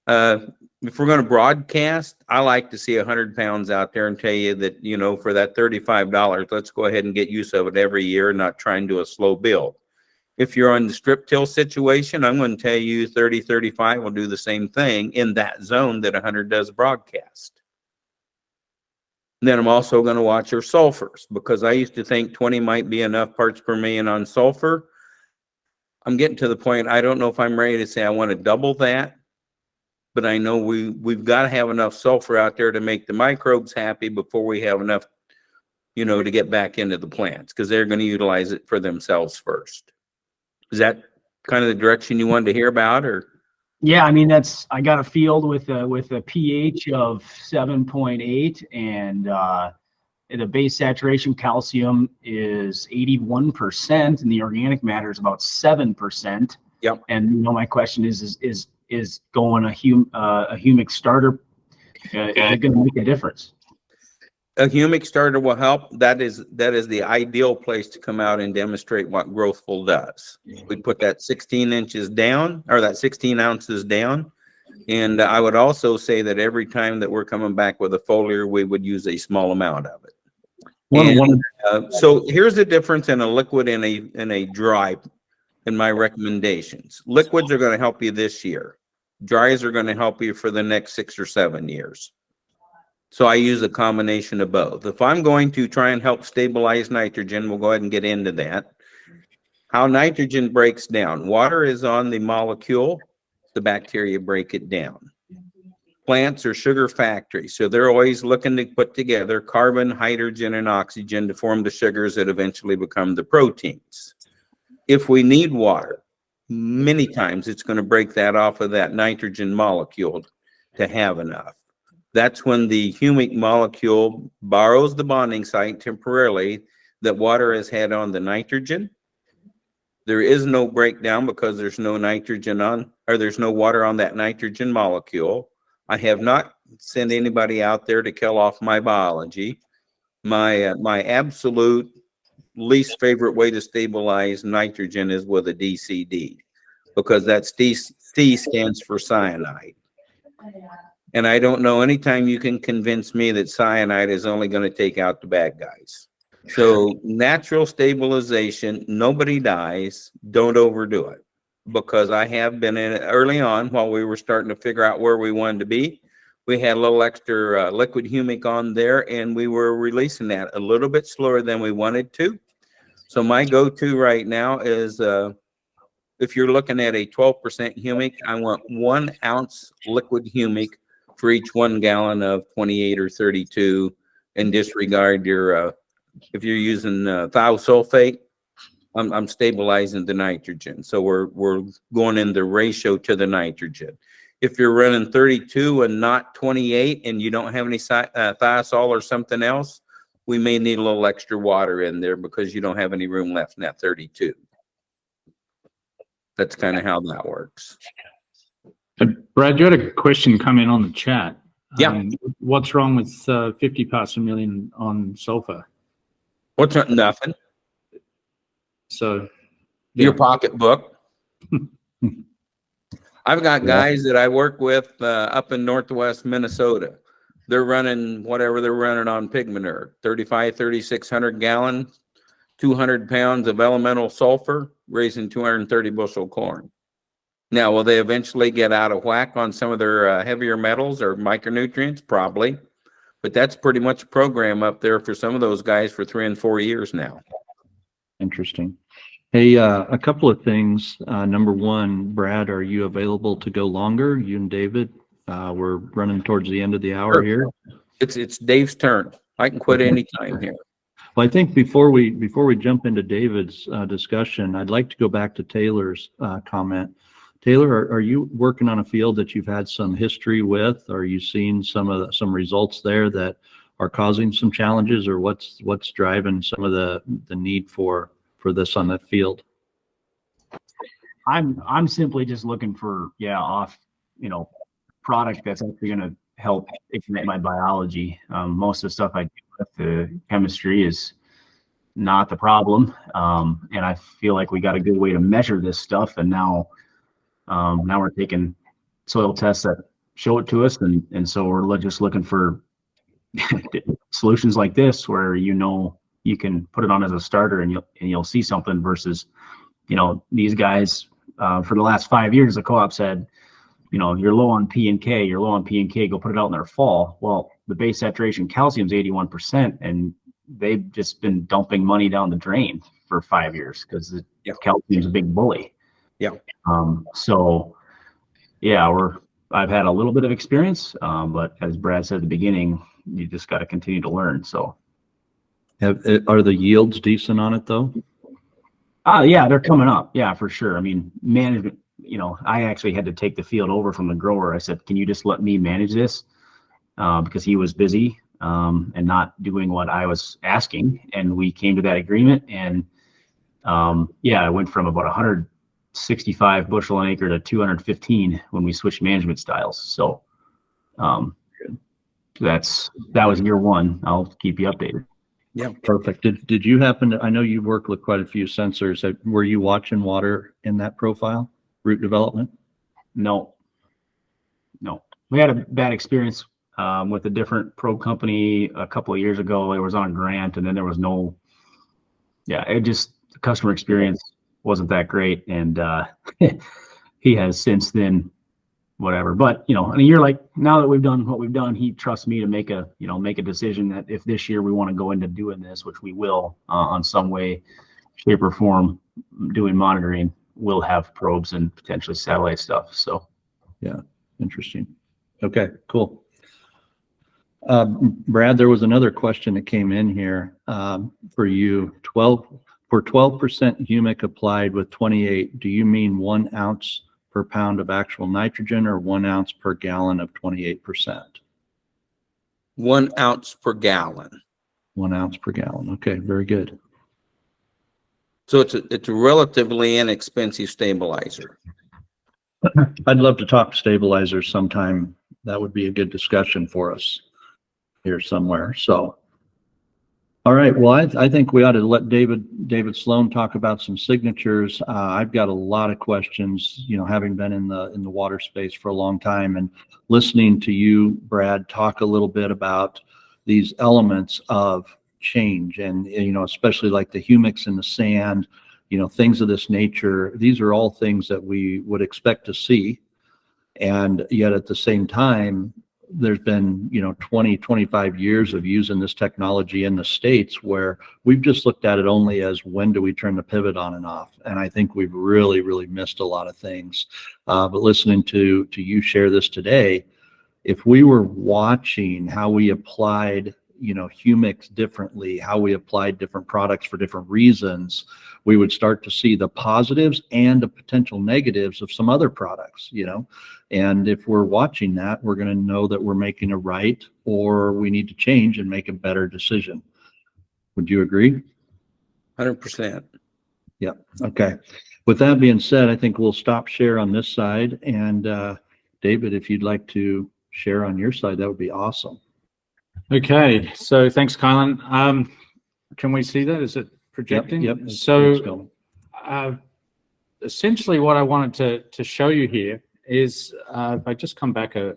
If we're going to broadcast, I like to see 100 pounds out there and tell you that, you know, for that $35, let's go ahead and get use of it every year and not try and do a slow build. If you're on the strip till situation, I'm going to tell you 30, 35 will do the same thing in that zone that 100 does broadcast. And then I'm also going to watch your sulfurs, because I used to think 20 might be enough parts per million on sulfur. I'm getting to the point, I don't know if I'm ready to say I want to double that, but I know we've got to have enough sulfur out there to make the microbes happy before we have enough, you know, to get back into the plants, because they're going to utilize it for themselves first. Is that kind of the direction you wanted to hear about, or? Yeah, I mean, I got a field with a pH of 7.8, and the base saturation calcium is 81%, and the organic matter is about 7%. Yep. And you know, my question is going a humic starter, is it going to make a difference? A humic starter will help. That is the ideal place to come out and demonstrate what Growthful does. We put that 16 inches down, or that 16 ounces down. And I would also say that every time that we're coming back with a foliar, we would use a small amount of it. So here's the difference in a liquid and a dry in my recommendations. Liquids are going to help you this year. Dries are going to help you for the next 6 or 7 years. So I use a combination of both. If I'm going to try and help stabilize nitrogen, we'll go ahead and get into that. How nitrogen breaks down. Water is on the molecule. The bacteria break it down. Plants are sugar factories, so they're always looking to put together carbon, hydrogen, and oxygen to form the sugars that eventually become the proteins. If we need water, many times it's going to break that off of that nitrogen molecule to have enough. That's when the humic molecule borrows the bonding site temporarily that water has had on the nitrogen. There is no breakdown because there's no nitrogen on, or there's no water on that nitrogen molecule. I have not send anybody out there to kill off my biology. My absolute least favorite way to stabilize nitrogen is with a DCD, because that C stands for cyanide. And I don't know anytime you can convince me that cyanide is only going to take out the bad guys. So natural stabilization, nobody dies, don't overdo it. Because I have been in it early on while we were starting to figure out where we wanted to be. We had a little extra liquid humic on there, and we were releasing that a little bit slower than we wanted to. So my go-to right now is if you're looking at a 12% humic, I want 1 ounce liquid humic for each 1 gallon of 28 or 32, and disregard your, if you're using thiosulfate, I'm stabilizing the nitrogen. So we're going in the ratio to the nitrogen. If you're running 32 and not 28 and you don't have any thiosol or something else, we may need a little extra water in there because you don't have any room left in that 32. That's kind of how that works. Brad, you had a question come in on the chat. Yeah. What's wrong with 50 parts per million on sulfur? What's nothing? So Your pocketbook. I've got guys that I work with up in Northwest Minnesota. They're running whatever they're running on pig manure, 3,600 gallons, 200 pounds of elemental sulfur, raising 230 bushel corn. Now, will they eventually get out of whack on some of their heavier metals or micronutrients? Probably. But that's pretty much a program up there for some of those guys for 3 and 4 years now. Interesting. Hey, a couple of things. Number one, Brad, are you available to go longer? You and David, we're running towards the end of the hour here. It's Dave's turn. I can quit anytime here. Well, I think before we jump into David's discussion, I'd like to go back to Taylor's comment. Taylor, are you working on a field that you've had some history with? Are you seeing some results there that are causing some challenges, or what's driving some of the need for this on that field? I'm simply just looking for product that's actually going to help ignite my biology. Most of the stuff I do with the chemistry is not the problem, and I feel like we got a good way to measure this stuff. And now we're taking soil tests that show it to us, and so we're just looking for solutions like this where you can put it on as a starter and you'll see something versus these guys for the last 5 years the co-op said you're low on P and K, go put it out in their fall. Well, the base saturation calcium is 81%, and they've just been dumping money down the drain for 5 years because the calcium is a big bully. I've had a little bit of experience, but as Brad said at the beginning, you just got to continue to learn. So are the yields decent on it though? Yeah, they're coming up. Yeah, for sure. I mean, management, I actually had to take the field over from the grower. I said, can you just let me manage this? Because he was busy and not doing what I was asking. And we came to that agreement. And I went from about 165 bushel an acre to 215 when we switched management styles. So that was year one. I'll keep you updated. Yeah, perfect. Did you happen to, I know you worked with quite a few sensors. Were you watching water in that profile, root development? No. We had a bad experience with a different probe company a couple of years ago. It was on grant, and then there was the customer experience wasn't that great. And he has since then, whatever. But, in a year like now that we've done what we've done, he trusts me to make a decision that if this year we want to go into doing this, which we will on some way, shape or form, doing monitoring, we'll have probes and potentially satellite stuff. So, yeah, interesting. Okay, cool. Brad, there was another question that came in here for you. 12% humic applied with 28, do you mean 1 ounce per pound of actual nitrogen or 1 ounce per gallon of 28%? 1 ounce per gallon. 1 ounce per gallon. Okay, very good. So it's a relatively inexpensive stabilizer. I'd love to talk stabilizers sometime That would be a good discussion for us here somewhere. So, all right. Well, I think we ought to let David Sloane talk about some signatures. I've got a lot of questions, you know, having been in the water space for a long time and listening to you, Brad, talk a little bit about these elements of change, and you know, especially like the humics in the sand, you know, things of this nature. These are all things that we would expect to see, and yet at the same time, there's been, you know, 20, 25 years of using this technology in the States where we've just looked at it only as when do we turn the pivot on and off. And I think we've really missed a lot of things. But listening to you share this today, if we were watching how we applied, you know, humics differently, how we applied different products for different reasons, we would start to see the positives and the potential negatives of some other products, you know. And if we're watching that, we're going to know that we're making a right, or we need to change and make a better decision. Would you agree? 100%. Yep. Okay. With that being said, I think we'll stop share on this side. And David, if you'd like to share on your side, that would be awesome. Okay. So thanks, Kylan. Can we see that? Is it projecting? Yep. So essentially what I wanted to show you here is, if I just come back, I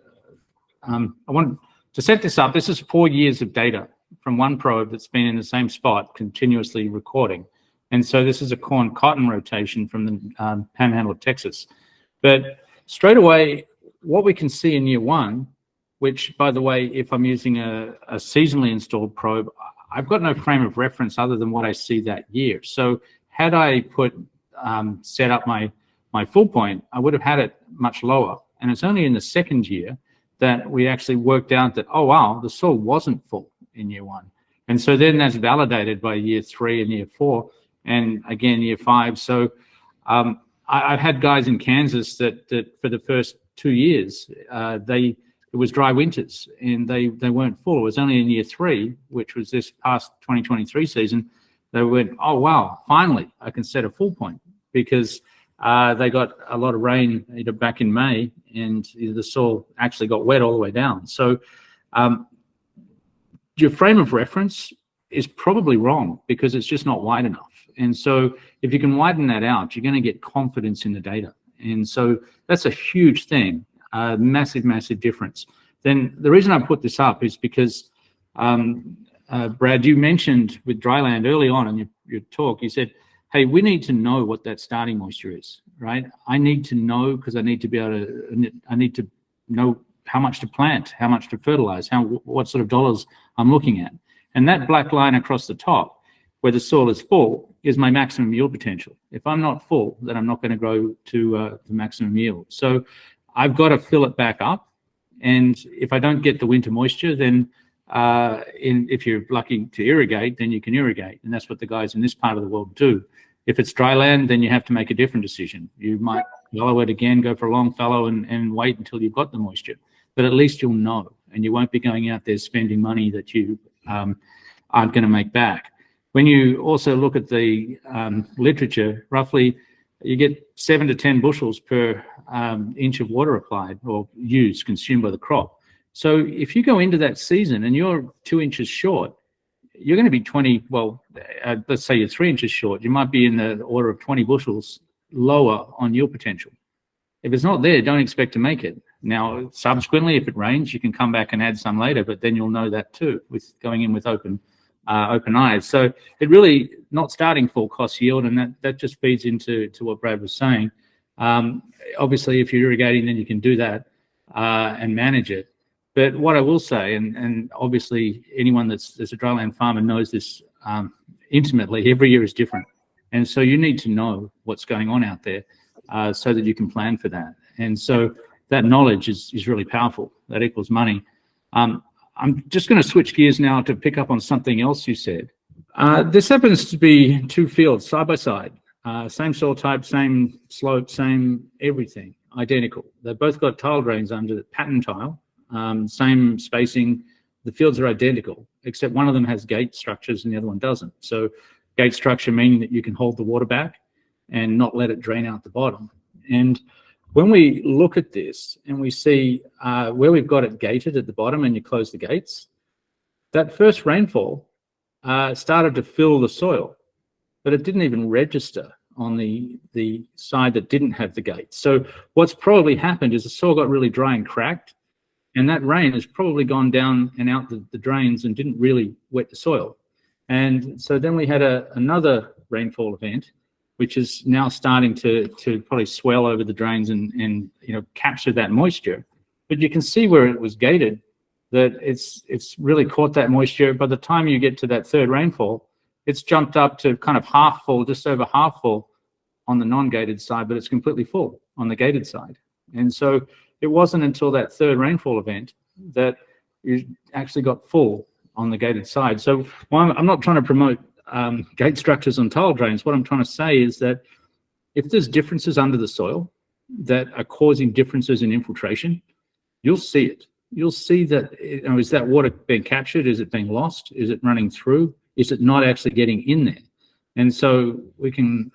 want to set this up. This is 4 years of data from one probe that's been in the same spot continuously recording. And so this is a corn cotton rotation from the panhandle of Texas. But straight away, what we can see in year one, which, by the way, if I'm using a seasonally installed probe, I've got no frame of reference other than what I see that year. So had I set up my full point, I would have had it much lower. And it's only in the second year that we actually worked out that, oh, wow, the soil wasn't full in year one. And so then that's validated by year 3 and year 4, and again, year 5. So I've had guys in Kansas that for the first 2 years, it was dry winters and they weren't full. It was only in year 3, which was this past 2023 season, they went, oh, wow, finally, I can set a full point, because they got a lot of rain back in May, and the soil actually got wet all the way down. So your frame of reference is probably wrong because it's just not wide enough. And so if you can widen that out, you're going to get confidence in the data. And so that's a huge thing, massive difference. Then the reason I put this up is because, Brad, you mentioned with dryland early on in your talk, you said, hey, we need to know what that starting moisture is, right? I need to know, because I need to know how much to plant, how much to fertilize, what sort of dollars I'm looking at. And that black line across the top, where the soil is full, is my maximum yield potential. If I'm not full, then I'm not going to grow to the maximum yield. So I've got to fill it back up. And if I don't get the winter moisture, then if you're lucky to irrigate, then you can irrigate. And that's what the guys in this part of the world do. If it's dry land, then you have to make a different decision. You might fallow it again, go for a long fallow and wait until you've got the moisture. But at least you'll know, and you won't be going out there spending money that you aren't going to make back. When you also look at the literature, roughly you get 7 to 10 bushels per inch of water applied or used, consumed by the crop. So if you go into that season and you're 2 inches short, you're going to be let's say you're 3 inches short, you might be in the order of 20 bushels lower on yield potential. If it's not there, don't expect to make it. Now, subsequently, if it rains, you can come back and add some later, but then you'll know that too, with going in with open eyes. So it really, not starting full cost yield, and that just feeds into what Brad was saying. Obviously, if you're irrigating, then you can do that and manage it. But what I will say, and obviously anyone that's a dryland farmer knows this intimately, every year is different. And so you need to know what's going on out there so that you can plan for that. And so that knowledge is really powerful. That equals money. I'm just going to switch gears now to pick up on something else you said. This happens to be 2 fields side by side, same soil type, same slope, same everything, identical. They've both got tile drains under the pattern tile, same spacing. The fields are identical, except one of them has gate structures and the other one doesn't. So gate structure meaning that you can hold the water back and not let it drain out the bottom. And when we look at this and we see where we've got it gated at the bottom and you close the gates, that first rainfall started to fill the soil, but it didn't even register on the side that didn't have the gate. So what's probably happened is the soil got really dry and cracked, and that rain has probably gone down and out the drains and didn't really wet the soil. And so then we had another rainfall event, which is now starting to probably swell over the drains and capture that moisture. But you can see where it was gated, that it's really caught that moisture. By the time you get to that third rainfall, it's jumped up to kind of half full, just over half full on the non-gated side, but it's completely full on the gated side. And so it wasn't until that third rainfall event that you actually got full on the gated side. So I'm not trying to promote gate structures on tile drains. What I'm trying to say is that if there's differences under the soil that are causing differences in infiltration, you'll see it. You'll see that, is that water being captured? Is it being lost? Is it running through? Is it not actually getting in there? And so we can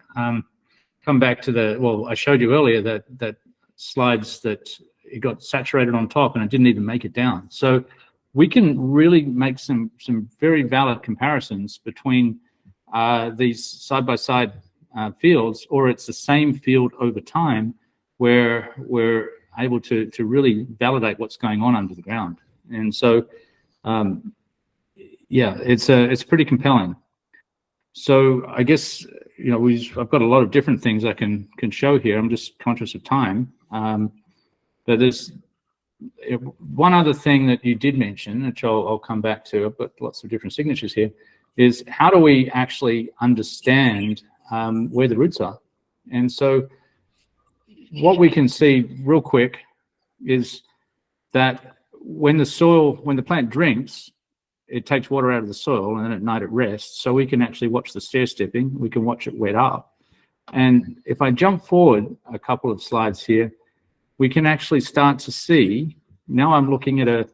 come back to I showed you earlier that slides that it got saturated on top and it didn't even make it down. So we can really make some very valid comparisons between these side-by-side fields, or it's the same field over time where we're able to really validate what's going on under the ground. And so, it's pretty compelling. So I guess, I've got a lot of different things I can show here. I'm just conscious of time. But there's one other thing that you did mention, which I'll come back to. I've got lots of different signatures here, is how do we actually understand where the roots are? And so what we can see real quick is that when the plant drinks, it takes water out of the soil, and then at night it rests. So we can actually watch the stair stepping. We can watch it wet up. And if I jump forward a couple of slides here, we can actually start to see, now I'm looking at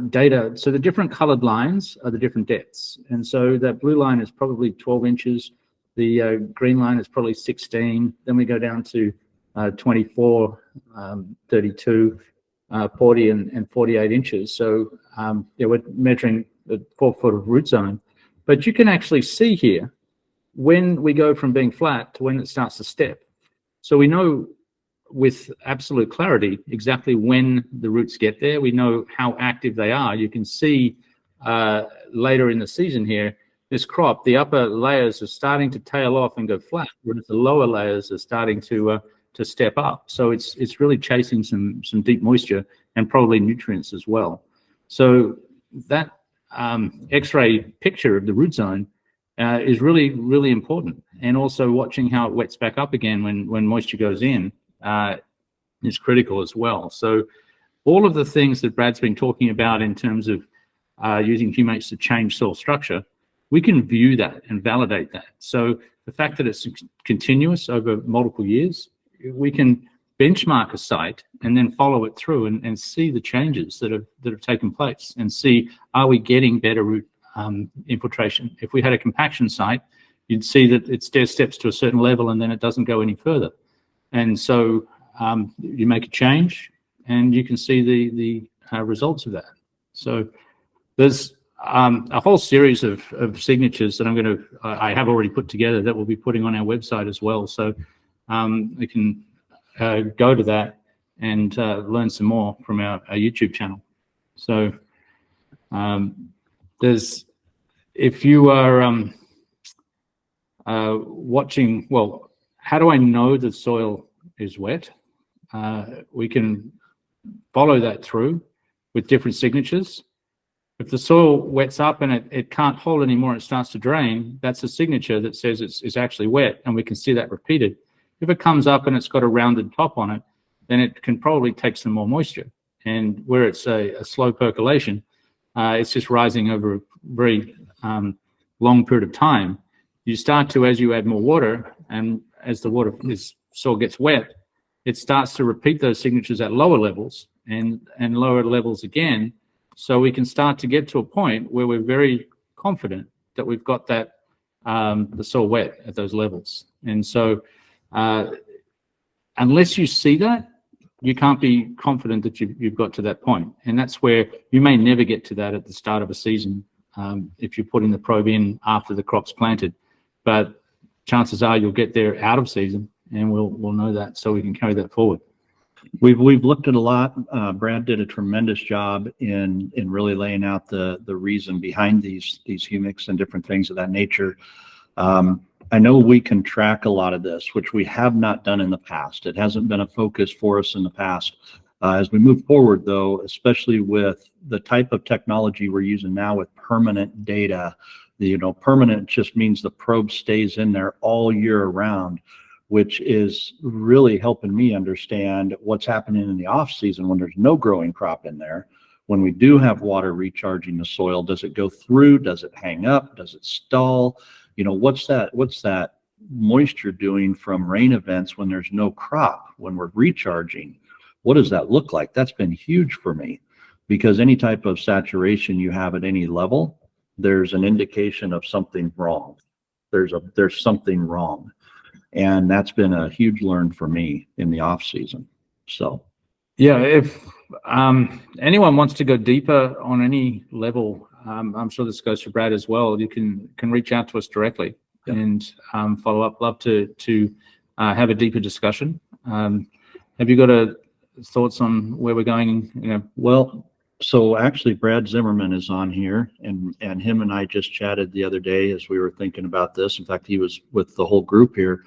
data. So the different colored lines are the different depths. And so that blue line is probably 12 inches. The green line is probably 16. Then we go down to 24, 32, 40 and 48 inches. So we're measuring the 4 foot of root zone. But you can actually see here when we go from being flat to when it starts to step. So we know with absolute clarity exactly when the roots get there. We know how active they are. You can see later in the season here, this crop, the upper layers are starting to tail off and go flat, whereas the lower layers are starting to step up. So it's really chasing some deep moisture and probably nutrients as well. So that X-ray picture of the root zone is really, really important. And also watching how it wets back up again when moisture goes in is critical as well. So all of the things that Brad's been talking about in terms of using Humates to change soil structure, we can view that and validate that. So the fact that it's continuous over multiple years, we can benchmark a site and then follow it through and see the changes that have taken place and see, are we getting better root infiltration? If we had a compaction site, you'd see that it stair steps to a certain level and then it doesn't go any further. And so you make a change and you can see the results of that. So there's a whole series of signatures that I have already put together that we'll be putting on our website as well. So we can go to that and learn some more from our YouTube channel. So if you are watching, well, how do I know the soil is wet? We can follow that through with different signatures. If the soil wets up and it can't hold anymore, it starts to drain, that's a signature that says it's actually wet, and we can see that repeated. If it comes up and it's got a rounded top on it, then it can probably take some more moisture. And where it's a slow percolation, it's just rising over a very long period of time. You start to, as you add more water, and as the soil gets wet, it starts to repeat those signatures at lower levels and lower levels again. So we can start to get to a point where we're very confident that we've got that the soil wet at those levels. And so unless you see that, you can't be confident that you've got to that point. And that's where you may never get to that at the start of a season if you're putting the probe in after the crop's planted. But chances are you'll get there out of season, and we'll know that, so we can carry that forward. We've looked at a lot. Brad did a tremendous job in really laying out the reason behind these humics and different things of that nature. I know we can track a lot of this, which we have not done in the past. It hasn't been a focus for us in the past. As we move forward, though, especially with the type of technology we're using now with permanent data, permanent just means the probe stays in there all year round, which is really helping me understand what's happening in the off season when there's no growing crop in there. When we do have water recharging the soil, does it go through? Does it hang up? Does it stall? What's that moisture doing from rain events when there's no crop, when we're recharging? What does that look like? That's been huge for me, because any type of saturation you have at any level, there's an indication of something wrong. There's something wrong. And that's been a huge learn for me in the off season. So, yeah, if anyone wants to go deeper on any level, I'm sure this goes for Brad as well. You can reach out to us directly and follow up. Love to have a deeper discussion. Have you got thoughts on where we're going? Well, so actually, Brad Zimmerman is on here, and him and I just chatted the other day as we were thinking about this. In fact, he was with the whole group here.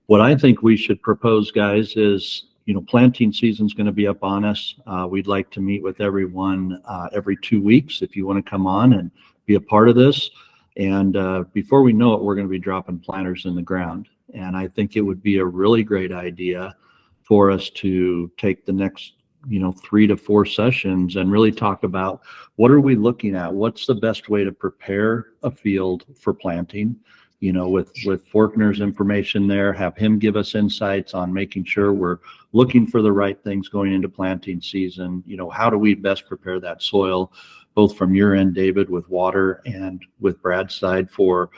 What I think we should propose, guys, is, planting season's going to be up on us. We'd like to meet with everyone every 2 weeks if you want to come on and be a part of this. And before we know it, we're going to be dropping planters in the ground. And I think it would be a really great idea for us to take the next 3 to 4 sessions and really talk about what are we looking at? What's the best way to prepare a field for planting? With Forkner's information there, have him give us insights on making sure we're looking for the right things going into planting season. How do we best prepare that soil, both from your end, David, with water, and with Brad's side for,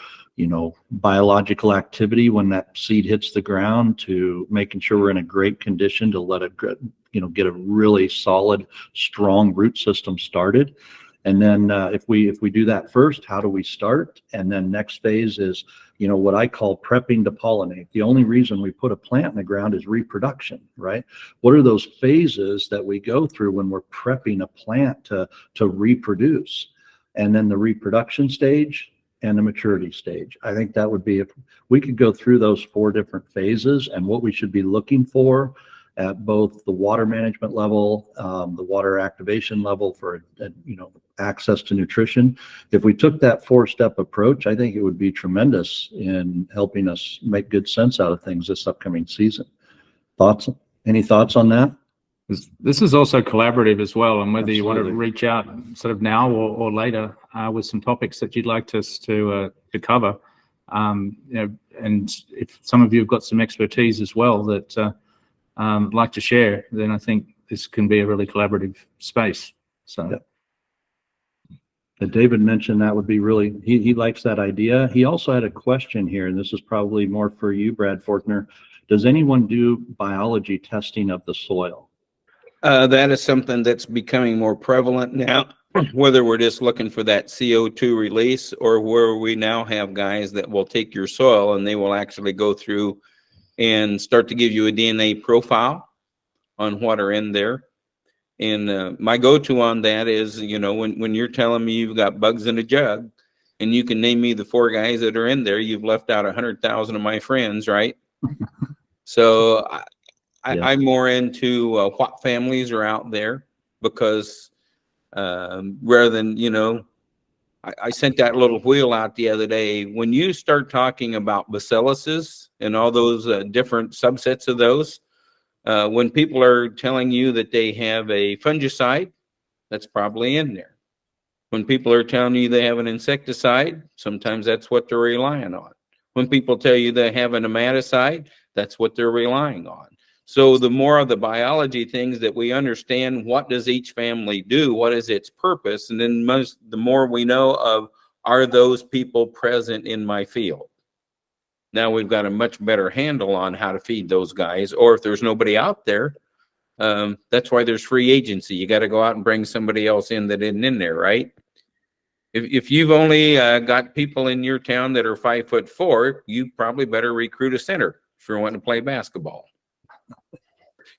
biological activity when that seed hits the ground, to making sure we're in a great condition to let it, get a really solid, strong root system started. And then if we do that first, how do we start? And then next phase is, what I call prepping to pollinate. The only reason we put a plant in the ground is reproduction, right? What are those phases that we go through when we're prepping a plant to reproduce? And then the reproduction stage and the maturity stage. I think that would be, if we could go through those 4 different phases and what we should be looking for at both the water management level, the water activation level for, access to nutrition. If we took that 4-step approach, I think it would be tremendous in helping us make good sense out of things this upcoming season. Any thoughts on that? This is also collaborative as well, and whether Absolutely. You want to reach out sort of now or later with some topics that you'd like us to cover, and if some of you have got some expertise as well that like to share, then I think this can be a really collaborative space. So. Yep. And David mentioned that would be really, he likes that idea. He also had a question here, and this is probably more for you, Brad Forkner. Does anyone do biology testing of the soil? That is something that's becoming more prevalent now, whether we're just looking for that CO2 release, or where we now have guys that will take your soil and they will actually go through and start to give you a DNA profile on what are in there. And my go-to on that is, when you're telling me you've got bugs in a jug and you can name me the 4 guys that are in there, you've left out 100,000 of my friends, right? So I'm more into what families are out there, because rather than, I sent that little wheel out the other day. When you start talking about bacilluses and all those different subsets of those, when people are telling you that they have a fungicide, that's probably in there. When people are telling you they have an insecticide, sometimes that's what they're relying on. When people tell you they have an nematicide, that's what they're relying on. So the more of the biology things that we understand, what does each family do? What is its purpose? And then the more we know of, are those people present in my field? Now we've got a much better handle on how to feed those guys, or if there's nobody out there, that's why there's free agency. You got to go out and bring somebody else in that isn't in there, right? If you've only got people in your town that are 5'4", you probably better recruit a center if you're wanting to play basketball,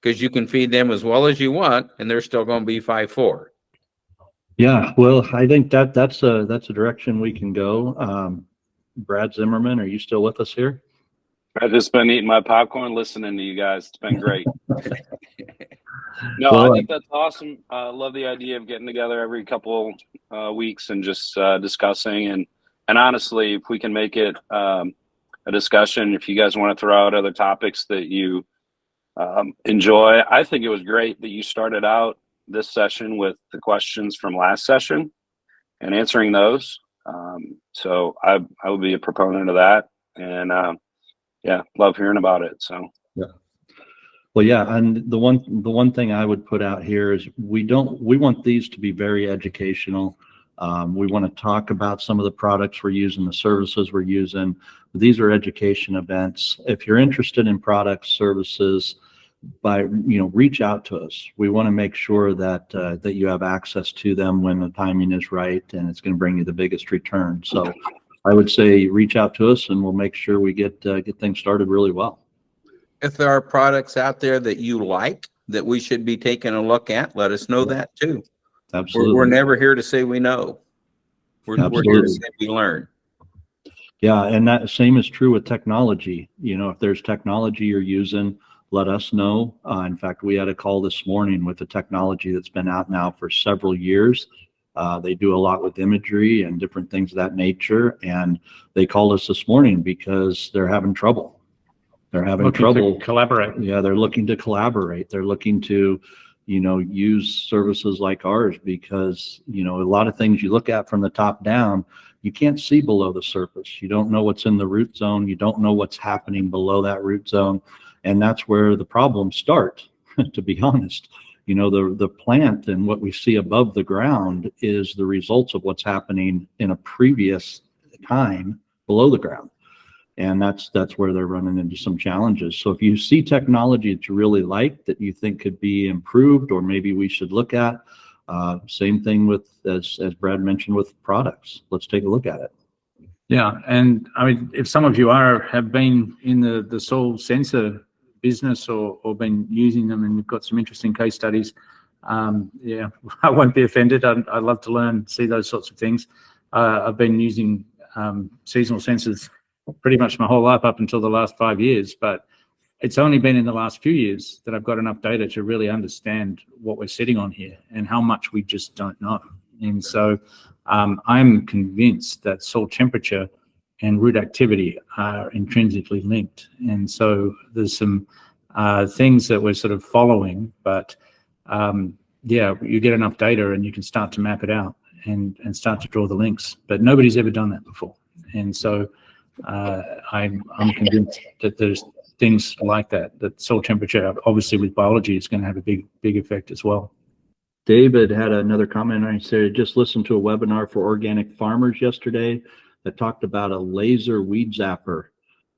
because you can feed them as well as you want, and they're still going to be 5'4". Yeah, well, I think that's a direction we can go. Brad Zimmerman, are you still with us here? I've just been eating my popcorn, listening to you guys. It's been great. No, Well, I think that's awesome. I love the idea of getting together every couple weeks and just discussing. And honestly, if we can make it a discussion, if you guys want to throw out other topics that you enjoy. I think it was great that you started out this session with the questions from last session and answering those. So I would be a proponent of that, and yeah, love hearing about it. So yeah. Well, yeah, and the one thing I would put out here is we want these to be very educational. We want to talk about some of the products we're using, the services we're using. These are education events. If you're interested in products, services, reach out to us. We want to make sure that that you have access to them when the timing is right and it's going to bring you the biggest return. So I would say reach out to us and we'll make sure we get things started really well. If there are products out there that you like that we should be taking a look at, let us know that too. Absolutely. We're never here to say we know. We're here to say we learn. Yeah, and that same is true with technology. If there's technology you're using, let us know. In fact, we had a call this morning with a technology that's been out now for several years. They do a lot with imagery and different things of that nature. And they called us this morning because they're having trouble. They're having trouble to collaborate. Yeah, they're looking to collaborate. They're looking to, use services like ours because, a lot of things you look at from the top down, you can't see below the surface. You don't know what's in the root zone. You don't know what's happening below that root zone. And that's where the problems start, to be honest. The plant and what we see above the ground is the results of what's happening in a previous time below the ground. And that's where they're running into some challenges. So if you see technology that you really like, that you think could be improved, or maybe we should look at, same thing with, as Brad mentioned, with products. Let's take a look at it. Yeah, and I mean, if some of you have been in the soil sensor business or been using them, and you've got some interesting case studies, yeah, I won't be offended. I'd love to learn, see those sorts of things. I've been using seasonal sensors pretty much my whole life up until the last 5 years, but it's only been in the last few years that I've got enough data to really understand what we're sitting on here and how much we just don't know. And so I'm convinced that soil temperature and root activity are intrinsically linked. And so there's some things that we're sort of following, but yeah, you get enough data and you can start to map it out and start to draw the links, but nobody's ever done that before. And so I'm convinced that there's things like that soil temperature, obviously with biology, is going to have a big effect as well. David had another comment. I said, just listened to a webinar for organic farmers yesterday that talked about a laser weed zapper.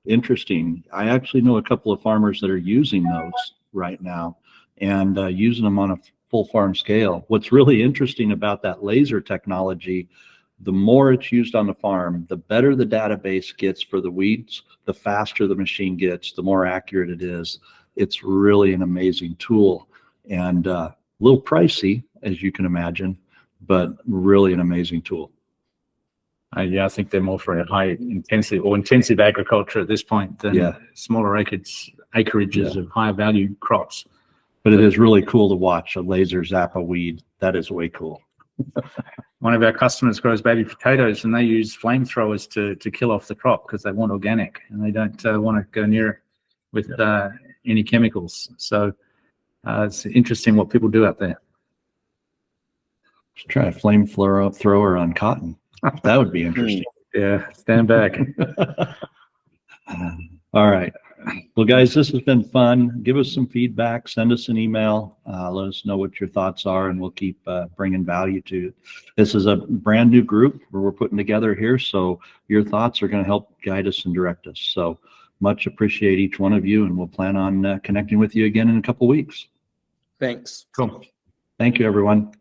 Interesting. I actually know a couple of farmers that are using those right now and using them on a full farm scale. What's really interesting about that laser technology, the more it's used on the farm, the better the database gets for the weeds, the faster the machine gets, the more accurate it is. It's really an amazing tool and a little pricey, as you can imagine, but really an amazing tool. Yeah, I think they're more for a high intensive agriculture at this point than smaller acreages of higher value crops. But it is really cool to watch a laser zap a weed. That is way cool. One of our customers grows baby potatoes and they use flamethrowers to kill off the crop because they want organic and they don't want to go near it with any chemicals. So it's interesting what people do out there. Just try a flamethrower on cotton. That would be interesting. Yeah, stand back. All right. Well, Well, guys, this has been fun. Give us some feedback, send us an email, let us know what your thoughts are, and we'll keep bringing value to it. This is a brand new group where we're putting together here, so your thoughts are going to help guide us and direct us. So much appreciate each one of you, and we'll plan on connecting with you again in a couple weeks. Thanks. Cool. Thank you, everyone.